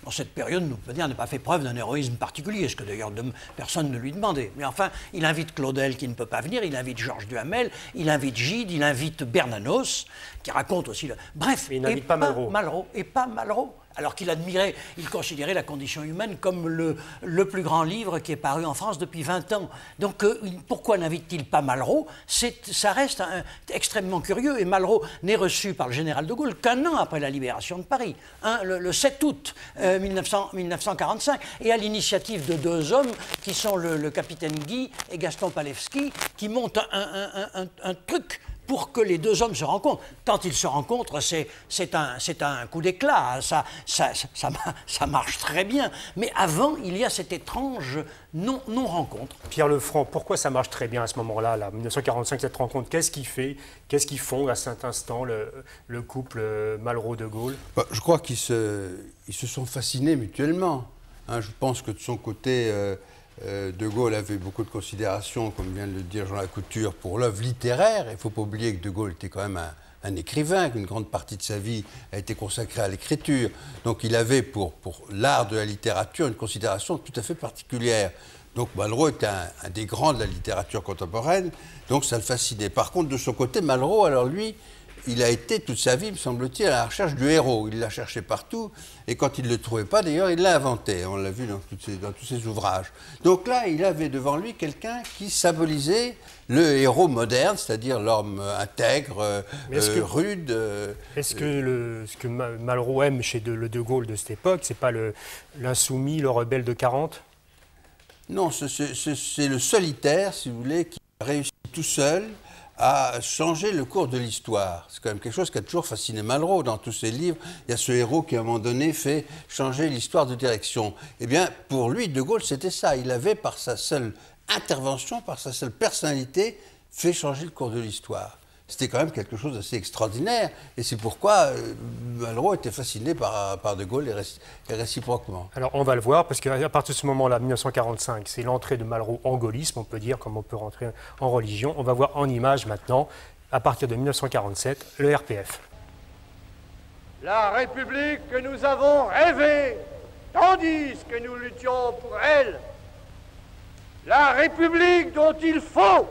dans cette période, nous peut dire, n'a pas fait preuve d'un héroïsme particulier, ce que d'ailleurs personne ne lui demandait. Mais enfin, il invite Claudel qui ne peut pas venir, il invite Georges Duhamel, il invite Gide, il invite Bernanos, qui raconte aussi le... Bref, mais il n'invite pas Malraux. Et pas Malraux. Alors qu'il admirait, il considérait La condition humaine comme le plus grand livre qui est paru en France depuis 20 ans. Donc pourquoi n'invite-t-il pas Malraux? Ça reste extrêmement curieux. Et Malraux n'est reçu par le général de Gaulle qu'un an après la libération de Paris, le 7 août 1945. Et à l'initiative de deux hommes qui sont le capitaine Guy et Gaston Palevski, qui montent un truc pour que les deux hommes se rencontrent. Quand ils se rencontrent, c'est un coup d'éclat, ça marche très bien. Mais avant, il y a cette étrange non-rencontre. Pierre Lefranc, pourquoi ça marche très bien à ce moment-là, 1945, cette rencontre? Qu'est-ce qui fonde à cet instant le couple Malraux-de Gaulle? Je crois qu'ils se sont fascinés mutuellement. Je pense que de son côté... De Gaulle avait beaucoup de considération, comme vient de le dire Jean Lacouture, pour l'œuvre littéraire. Il ne faut pas oublier que De Gaulle était quand même un écrivain, qu'une grande partie de sa vie a été consacrée à l'écriture. Donc il avait pour l'art de la littérature une considération tout à fait particulière. Donc Malraux était un des grands de la littérature contemporaine, donc ça le fascinait. Par contre, de son côté, Malraux, alors lui, il a été toute sa vie, me semble-t-il, à la recherche du héros. Il l'a cherché partout, et quand il ne le trouvait pas, d'ailleurs, il l'a inventé. On l'a vu dans tous ses ouvrages. Donc là, il avait devant lui quelqu'un qui symbolisait le héros moderne, c'est-à-dire l'homme intègre, rude. Est-ce que ce que Malraux aime chez le De Gaulle de cette époque, c'est pas l'insoumis, le rebelle de 40? Non, c'est le solitaire, si vous voulez, qui a réussi tout seul à changer le cours de l'histoire. C'est quand même quelque chose qui a toujours fasciné Malraux. Dans tous ses livres, il y a ce héros qui, à un moment donné, fait changer l'histoire de direction. Eh bien, pour lui, De Gaulle, c'était ça. Il avait, par sa seule intervention, par sa seule personnalité, fait changer le cours de l'histoire. C'était quand même quelque chose d'assez extraordinaire. Et c'est pourquoi Malraux était fasciné par De Gaulle et réciproquement. Alors, on va le voir, parce qu'à partir de ce moment-là, 1945, c'est l'entrée de Malraux en gaullisme, on peut dire, comme on peut rentrer en religion. On va voir en images maintenant, à partir de 1947, le RPF. La République que nous avons rêvée, tandis que nous luttions pour elle. La République dont il faut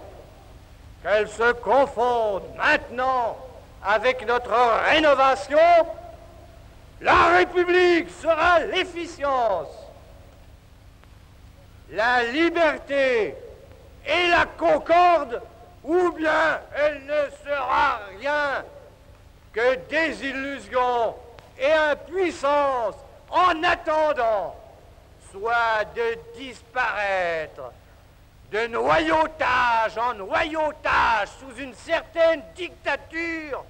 qu'elle se confonde maintenant avec notre rénovation. La République sera l'efficience, la liberté et la concorde, ou bien elle ne sera rien que désillusion et impuissance en attendant soit de disparaître de noyautage en noyautage sous une certaine dictature.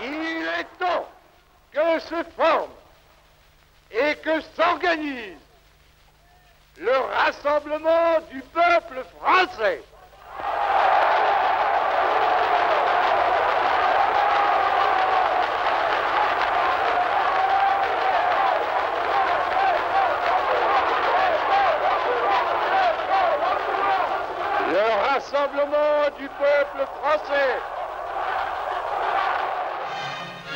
Il est temps que se forme et que s'organise le rassemblement du peuple français. Le rassemblement du peuple français.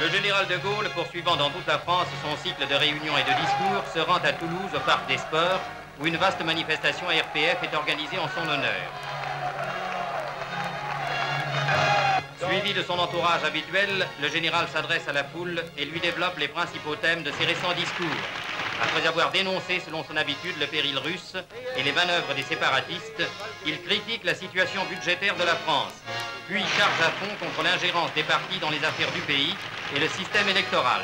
Le général de Gaulle, poursuivant dans toute la France son cycle de réunions et de discours, se rend à Toulouse au Parc des Sports, où une vaste manifestation RPF est organisée en son honneur. Suivi de son entourage habituel, le général s'adresse à la foule et lui développe les principaux thèmes de ses récents discours. Après avoir dénoncé, selon son habitude, le péril russe et les manœuvres des séparatistes, il critique la situation budgétaire de la France, puis charge à fond contre l'ingérence des partis dans les affaires du pays et le système électoral.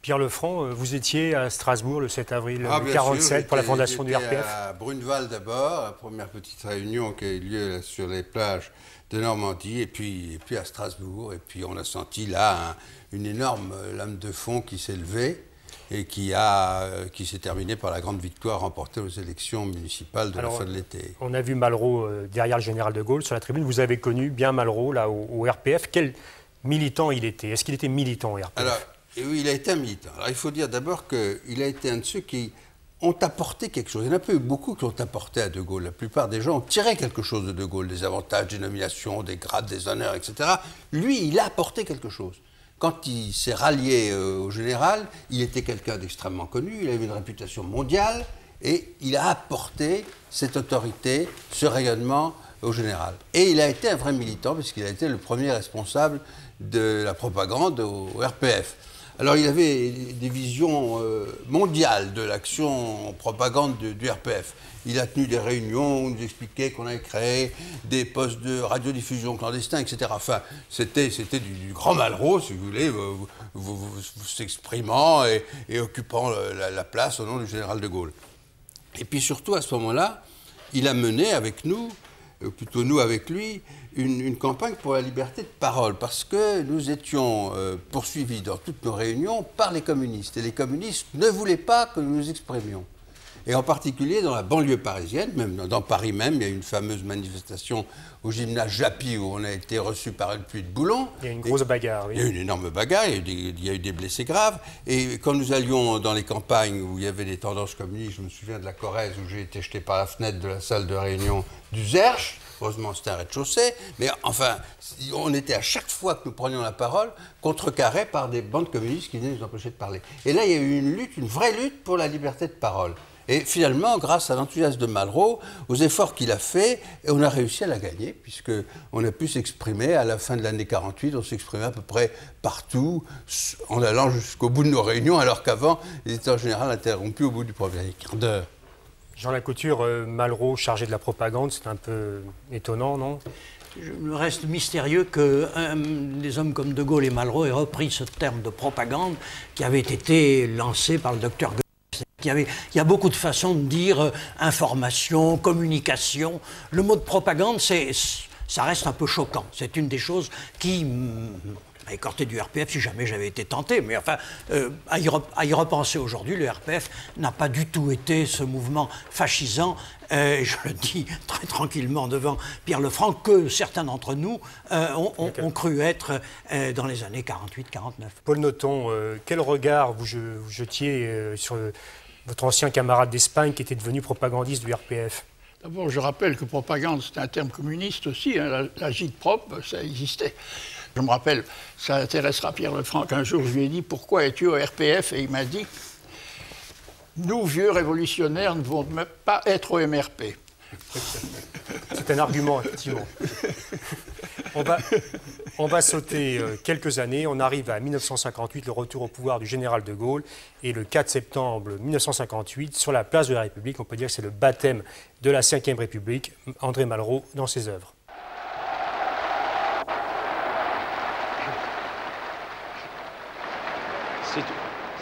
Pierre Lefranc, vous étiez à Strasbourg le 7 avril 1947 pour la fondation du RPF. À Bruneval d'abord, la première petite réunion qui a eu lieu sur les plages de Normandie, et puis à Strasbourg. Et puis on a senti là une énorme lame de fond qui s'est levée et qui s'est terminée par la grande victoire remportée aux élections municipales de la fin de l'été. On a vu Malraux derrière le général de Gaulle sur la tribune. Vous avez connu bien Malraux là au RPF. Quel militant il était? Est-ce qu'il était militant au RPF? Alors, oui, il a été un militant. Alors il faut dire d'abord qu'il a été un de ceux qui ont apporté quelque chose. Il n'y en a pas eu beaucoup qui ont apporté à De Gaulle. La plupart des gens ont tiré quelque chose de Gaulle, des avantages, des nominations, des grades, des honneurs, etc. Lui, il a apporté quelque chose. Quand il s'est rallié au général, il était quelqu'un d'extrêmement connu, il avait une réputation mondiale, et il a apporté cette autorité, ce rayonnement au général. Et il a été un vrai militant, parce qu'il a été le premier responsable de la propagande au RPF. Alors il avait des visions mondiales de l'action propagande du RPF. Il a tenu des réunions où il nous expliquait qu'on avait créé des postes de radiodiffusion clandestins, etc. Enfin, c'était du grand Malraux, si vous voulez, vous s'exprimant et occupant la place au nom du général de Gaulle. Et puis surtout, à ce moment-là, il a mené avec nous, plutôt nous avec lui, une campagne pour la liberté de parole, parce que nous étions poursuivis dans toutes nos réunions par les communistes. Et les communistes ne voulaient pas que nous nous exprimions. Et en particulier dans la banlieue parisienne, même dans Paris même, il y a eu une fameuse manifestation au gymnase Japy où on a été reçus par une pluie de boulons. Il y a eu une grosse bagarre, oui. Il y a eu une énorme bagarre, il y a eu des blessés graves. Et quand nous allions dans les campagnes où il y avait des tendances communistes, je me souviens de la Corrèze où j'ai été jeté par la fenêtre de la salle de réunion du Zerche. Heureusement, c'était un rez-de-chaussée. Mais enfin, on était à chaque fois que nous prenions la parole contrecarrés par des bandes communistes qui venaient nous empêcher de parler. Et là, il y a eu une lutte, une vraie lutte pour la liberté de parole. Et finalement, grâce à l'enthousiasme de Malraux, aux efforts qu'il a fait, on a réussi à la gagner, puisqu'on a pu s'exprimer à la fin de l'année 48, on s'exprimait à peu près partout, en allant jusqu'au bout de nos réunions, alors qu'avant, ils étaient en général interrompus au bout du premier quart d'heure. Jean Lacouture, Malraux chargé de la propagande, c'est un peu étonnant, non? Il me reste mystérieux que des hommes comme De Gaulle et Malraux aient repris ce terme de propagande qui avait été lancé par le docteur Goebbels. Il y a beaucoup de façons de dire information, communication. Le mot de propagande, ça reste un peu choquant. C'est une des choses qui m'a écarté du RPF si jamais j'avais été tenté. Mais enfin, à y repenser aujourd'hui, le RPF n'a pas du tout été ce mouvement fascisant. Je le dis très tranquillement devant Pierre Lefranc, que certains d'entre nous ont cru être dans les années 48-49. Paul Nothomb, quel regard vous jetiez sur votre ancien camarade d'Espagne qui était devenu propagandiste du RPF? D'abord, je rappelle que propagande, c'est un terme communiste aussi. Hein, la gîte propre, ça existait. Je me rappelle, ça intéressera Pierre Lefranc, qu'un jour je lui ai dit « Pourquoi es-tu au RPF ?» Et il m'a dit « Nous, vieux révolutionnaires, ne devons pas être au MRP. » C'est un argument, effectivement. On va sauter quelques années. On arrive à 1958, le retour au pouvoir du général de Gaulle. Et le 4 septembre 1958, sur la place de la République, on peut dire que c'est le baptême de la Ve République, André Malraux, dans ses œuvres.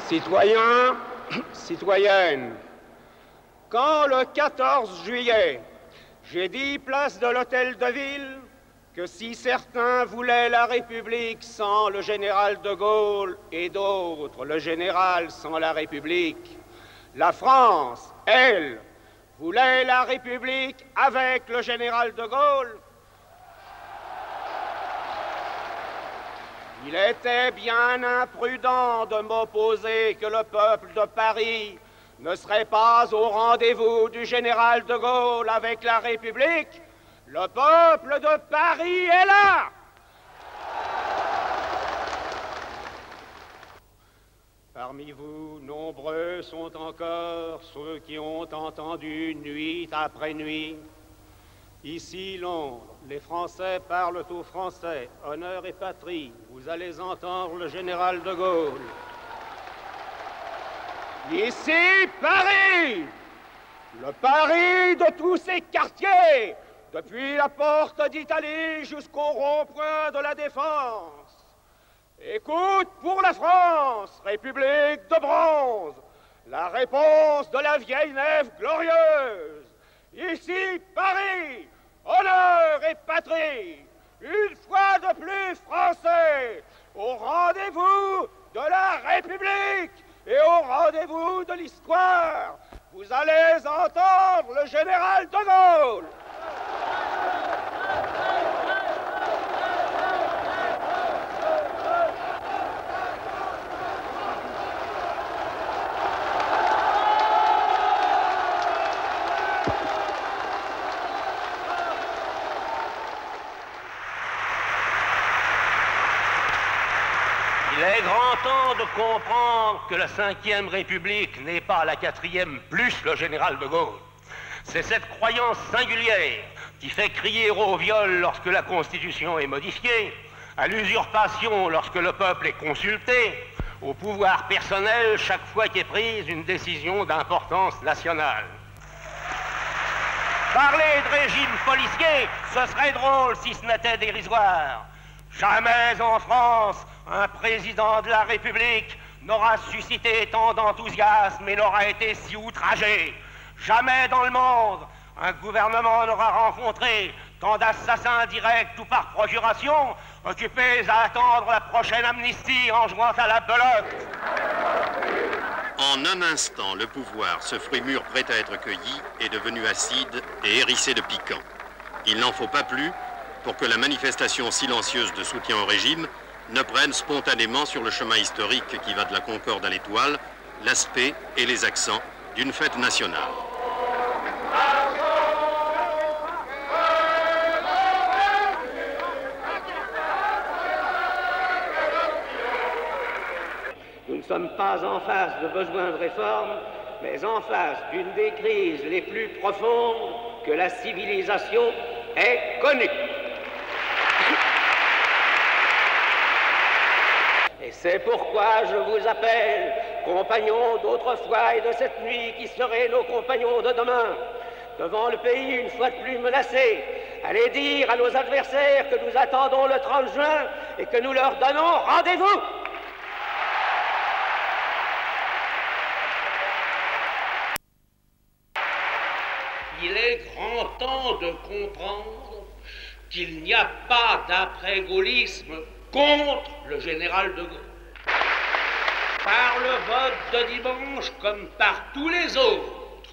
Citoyens, citoyennes, quand le 14 juillet, j'ai dit place de l'Hôtel de Ville que si certains voulaient la République sans le général de Gaulle et d'autres le général sans la République, la France, elle, voulait la République avec le général de Gaulle. Il était bien imprudent de m'opposer que le peuple de Paris ne serait pas au rendez-vous du général de Gaulle avec la République. Le peuple de Paris est là. Parmi vous, nombreux sont encore ceux qui ont entendu nuit après nuit. Ici, Londres, les Français parlent aux Français, honneur et patrie. Vous allez entendre le général de Gaulle. Ici, Paris, le Paris de tous ces quartiers, depuis la porte d'Italie jusqu'au rond-point de la Défense. Écoute pour la France, République de bronze, la réponse de la vieille nef glorieuse. Ici, Paris, honneur et patrie, une fois de plus français, au rendez-vous de la République et au rendez-vous de l'histoire. Vous allez entendre le général de Gaulle. Il est grand temps de comprendre que la 5e République n'est pas la 4e plus le général de Gaulle. C'est cette croyance singulière qui fait crier au viol lorsque la Constitution est modifiée, à l'usurpation lorsque le peuple est consulté, au pouvoir personnel chaque fois qu'est prise une décision d'importance nationale. Parler de régime policier, ce serait drôle si ce n'était dérisoire. Jamais en France, un président de la République n'aura suscité tant d'enthousiasme et n'aura été si outragé. Jamais dans le monde, un gouvernement n'aura rencontré tant d'assassins directs ou par procuration, occupés à attendre la prochaine amnistie en jouant à la belote. En un instant, le pouvoir, ce fruit mûr prêt à être cueilli, est devenu acide et hérissé de piquant. Il n'en faut pas plus pour que la manifestation silencieuse de soutien au régime ne prenne spontanément sur le chemin historique qui va de la Concorde à l'Étoile l'aspect et les accents d'une fête nationale. Nous ne sommes pas en face de besoins de réforme, mais en face d'une des crises les plus profondes que la civilisation ait connues. Et c'est pourquoi je vous appelle, compagnons d'autrefois et de cette nuit qui seraient nos compagnons de demain, devant le pays une fois de plus menacé, allez dire à nos adversaires que nous attendons le 30 juin et que nous leur donnons rendez-vous. Il est grand temps de comprendre qu'il n'y a pas d'après-gaullisme contre le général de Gaulle. Par le vote de dimanche, comme par tous les autres,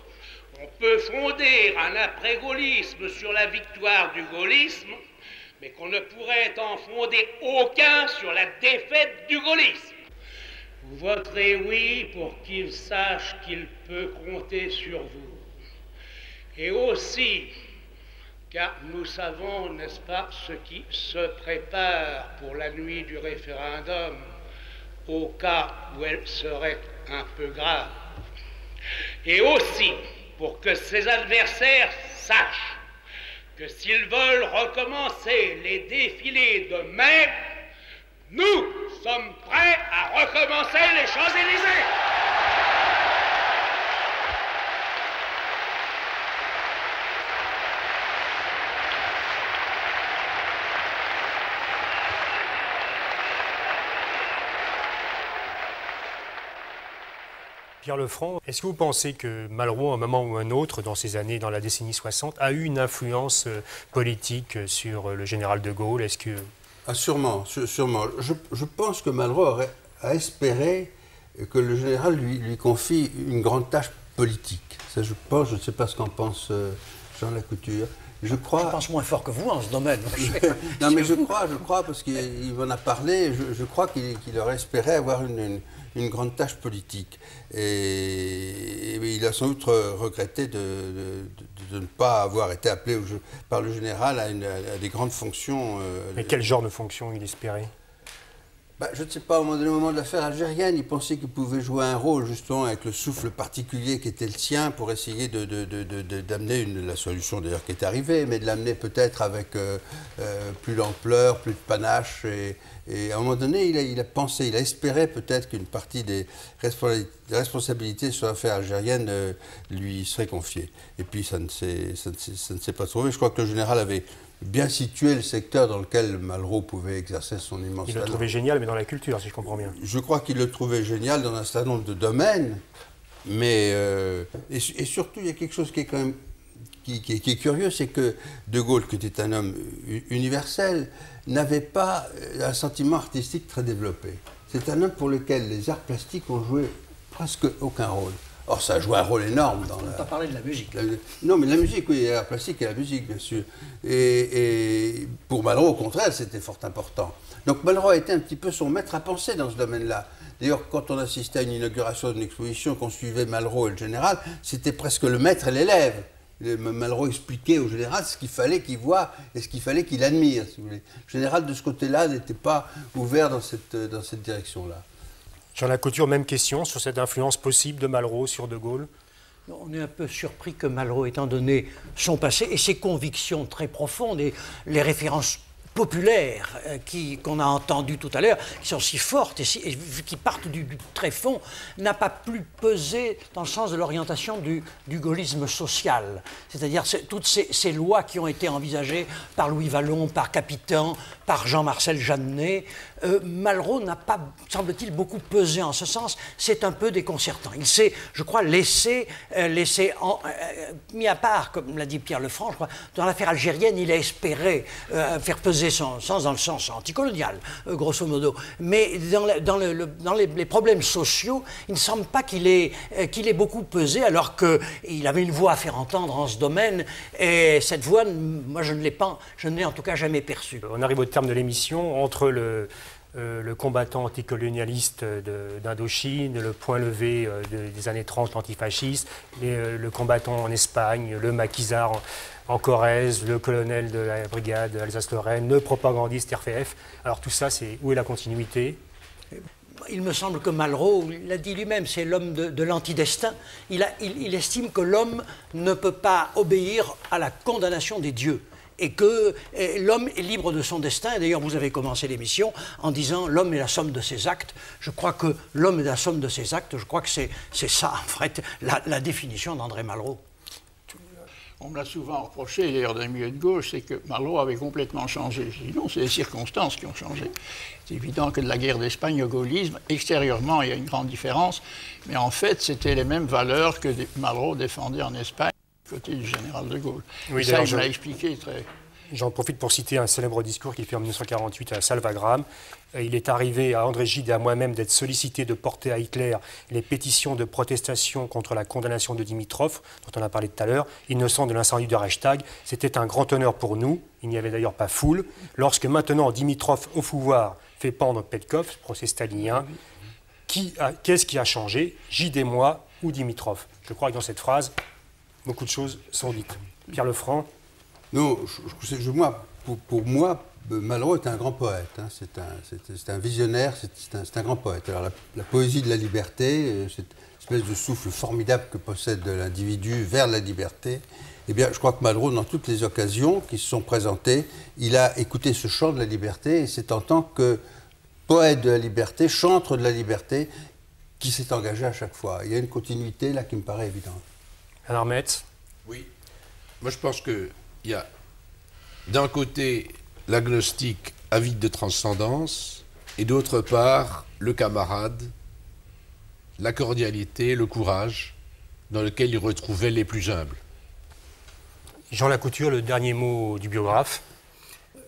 on peut fonder un après-gaullisme sur la victoire du gaullisme, mais qu'on ne pourrait en fonder aucun sur la défaite du gaullisme. Vous voterez oui pour qu'il sache qu'il peut compter sur vous. Et aussi, car nous savons, n'est-ce pas, ce qui se prépare pour la nuit du référendum, au cas où elle serait un peu grave. Et aussi, pour que ses adversaires sachent que s'ils veulent recommencer les défilés de mai, nous sommes prêts à recommencer les Champs-Élysées. Pierre Lefranc, est-ce que vous pensez que Malraux, à un moment ou un autre, dans ces années, dans la décennie 60, a eu une influence politique sur le général de Gaulle? Est-ce que... Ah, sûrement, sûrement. Je pense que Malraux a espéré que le général lui confie une grande tâche politique. Ça, je pense, je ne sais pas ce qu'en pense Jean Lacouture. Je pense moins fort que vous en ce domaine. Non, mais je crois, parce qu'il m'en a parlé, je crois qu'il aurait espéré avoir une grande tâche politique. Et il a sans doute regretté de ne pas avoir été appelé par le général à des grandes fonctions. Mais quel genre de fonction il espérait? Je ne sais pas, au moment de l'affaire algérienne, il pensait qu'il pouvait jouer un rôle justement avec le souffle particulier qui était le sien pour essayer d'amener la solution d'ailleurs qui est arrivée, mais de l'amener peut-être avec plus d'ampleur, plus de panache. Et à un moment donné, il a espéré peut-être qu'une partie des responsabilités sur l'affaire algérienne lui serait confiée. Et puis ça ne s'est pas trouvé. Je crois que le général avait bien situé le secteur dans lequel Malraux pouvait exercer son immense talent. Il le trouvait génial, mais dans la culture, si je comprends bien. Je crois qu'il le trouvait génial dans un certain nombre de domaines, mais et surtout, il y a quelque chose qui est quand même qui est curieux, c'est que De Gaulle, qui était un homme universel, n'avait pas un sentiment artistique très développé. C'est un homme pour lequel les arts plastiques ont joué presque aucun rôle. Or, ça a joué un rôle énorme dans la... On n'a pas parlé de la musique. Non, mais la musique, oui, l'art plastique et la musique, bien sûr. Et pour Malraux, au contraire, c'était fort important. Donc Malraux a été un petit peu son maître à penser dans ce domaine-là. D'ailleurs, quand on assistait à une inauguration d'une exposition, qu'on suivait Malraux et le général, c'était presque le maître et l'élève. Malraux expliquait au général ce qu'il fallait qu'il voie et ce qu'il fallait qu'il admire, si vous voulez. Le général, de ce côté-là, n'était pas ouvert dans cette direction-là. Jean Lacouture, même question sur cette influence possible de Malraux sur De Gaulle. On est un peu surpris que Malraux, étant donné son passé et ses convictions très profondes et les références populaires qu'on a entendues tout à l'heure, qui sont si fortes et qui partent du tréfonds, n'a pas plus pesé dans le sens de l'orientation du gaullisme social. C'est-à-dire toutes ces lois qui ont été envisagées par Louis Vallon, par Capitan, par Jean-Marcel Jeannet, Malraux n'a pas, semble-t-il, beaucoup pesé en ce sens. C'est un peu déconcertant. Il s'est, je crois, laissé mis à part, comme l'a dit Pierre Lefranc, je crois, dans l'affaire algérienne, il a espéré faire peser son sens dans le sens anticolonial, grosso modo. Mais dans les problèmes sociaux, il ne semble pas qu'il ait beaucoup pesé, alors qu'il avait une voix à faire entendre en ce domaine. Et cette voix, moi, je ne l'ai en tout cas jamais perçue. On arrive au terme de l'émission. Entre le combattant anticolonialiste d'Indochine, le point levé des années 30 antifasciste, le combattant en Espagne, le maquisard en Corrèze, le colonel de la brigade Alsace-Lorraine, le propagandiste RPF. Alors tout ça, où est la continuité ? Il me semble que Malraux, il l'a dit lui-même, c'est l'homme de l'antidestin. Il estime que l'homme ne peut pas obéir à la condamnation des dieux. Et que l'homme est libre de son destin. Et d'ailleurs, vous avez commencé l'émission en disant l'homme est la somme de ses actes. Je crois que l'homme est la somme de ses actes. Je crois que c'est ça, en fait, la définition d'André Malraux. On me l'a souvent reproché, d'ailleurs, dans le milieu de gauche, c'est que Malraux avait complètement changé. Je dis non, c'est les circonstances qui ont changé. C'est évident que de la guerre d'Espagne au gaullisme, extérieurement, il y a une grande différence. Mais en fait, c'était les mêmes valeurs que Malraux défendait en Espagne, côté du général de Gaulle. Oui, ça, il me l'a expliqué très... J'en profite pour citer un célèbre discours qu'il fait en 1948 à Salvagram. Il est arrivé à André Gide et à moi-même d'être sollicité de porter à Hitler les pétitions de protestation contre la condamnation de Dimitrov, dont on a parlé tout à l'heure, innocent de l'incendie de Reichstag. C'était un grand honneur pour nous, il n'y avait d'ailleurs pas foule, lorsque maintenant Dimitrov au pouvoir fait pendre Petkov, procès stalinien. Qu'est-ce qui a changé, Gide et moi ou Dimitrov? Je crois que dans cette phrase, beaucoup de choses sont dites. Pierre Lefranc. Non, pour moi, Malraux est un grand poète. Hein. C'est un visionnaire, c'est un grand poète. Alors la poésie de la liberté, cette espèce de souffle formidable que possède l'individu vers la liberté, eh bien, je crois que Malraux, dans toutes les occasions qui se sont présentées, il a écouté ce chant de la liberté, et c'est en tant que poète de la liberté, chantre de la liberté, qui s'est engagé à chaque fois. Il y a une continuité là qui me paraît évidente. Alors, Metz. Oui. Moi, je pense qu'il y a d'un côté l'agnostique avide de transcendance et d'autre part le camarade la cordialité, le courage dans lequel il retrouvait les plus humbles. Jean Lacouture, le dernier mot du biographe.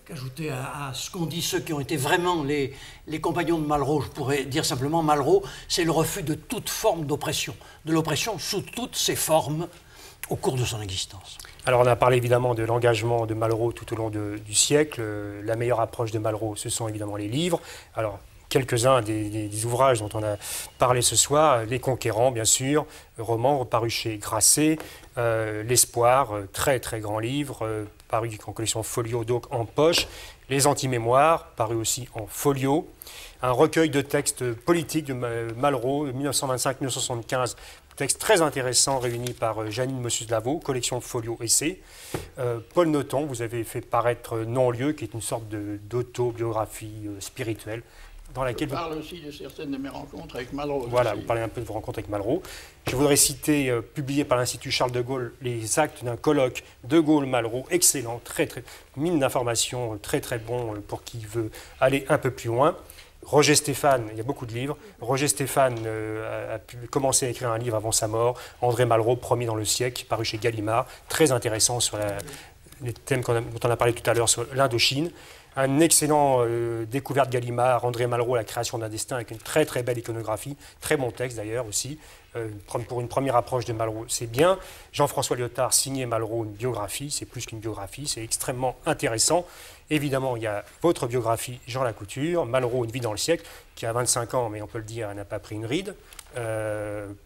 Qu'ajouter à ce qu'ont dit ceux qui ont été vraiment les compagnons de Malraux, je pourrais dire simplement Malraux, c'est le refus de toute forme d'oppression, de l'oppression sous toutes ses formes au cours de son existence. Alors on a parlé évidemment de l'engagement de Malraux tout au long du siècle. La meilleure approche de Malraux, ce sont évidemment les livres. Alors quelques-uns des ouvrages dont on a parlé ce soir, Les Conquérants bien sûr, roman paru chez Grasset, L'Espoir, très très grand livre, paru en collection folio, donc en poche, Les Antimémoires, paru aussi en folio, un recueil de textes politiques de Malraux, 1925-1975, texte très intéressant réuni par Janine Mossus-Lavaux, collection folio essai. Paul Nothomb, vous avez fait paraître Non-lieu, qui est une sorte d'autobiographie spirituelle, dans laquelle je parle aussi de certaines de mes rencontres avec Malraux. Voilà, aussi. vous parlez un peu de vos rencontres avec Malraux. Je voudrais citer, publié par l'Institut Charles de Gaulle, les actes d'un colloque de Gaulle-Malraux, excellent, mine d'informations, très très bon pour qui veut aller un peu plus loin. Roger Stéphane, il y a beaucoup de livres. Roger Stéphane a commencé à écrire un livre avant sa mort. André Malraux, Premier dans le siècle, paru chez Gallimard, très intéressant sur les thèmes dont on a parlé tout à l'heure sur l'Indochine. Un excellent découverte Gallimard, André Malraux, La création d'un destin, avec une très très belle iconographie, très bon texte d'ailleurs aussi. Pour une première approche de Malraux, c'est bien. Jean-François Lyotard, signé Malraux, une biographie, c'est plus qu'une biographie, c'est extrêmement intéressant. Évidemment, il y a votre biographie, Jean Lacouture, Malraux, Une vie dans le siècle, qui a 25 ans, mais on peut le dire, elle n'a pas pris une ride,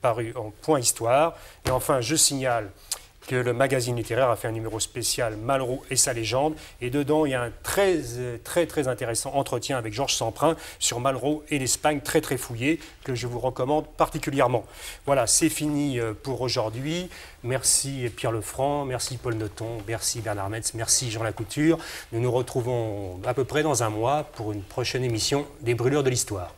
paru en Point Histoire. Et enfin, je signale que le magazine littéraire a fait un numéro spécial Malraux et sa légende. Et dedans, il y a un très intéressant entretien avec Georges Semprin sur Malraux et l'Espagne, très fouillé, que je vous recommande particulièrement. Voilà, c'est fini pour aujourd'hui. Merci Pierre Lefranc, merci Paul Nothomb, merci Bernard Metz, merci Jean Lacouture. Nous nous retrouvons à peu près dans un mois pour une prochaine émission des Brûlures de l'Histoire.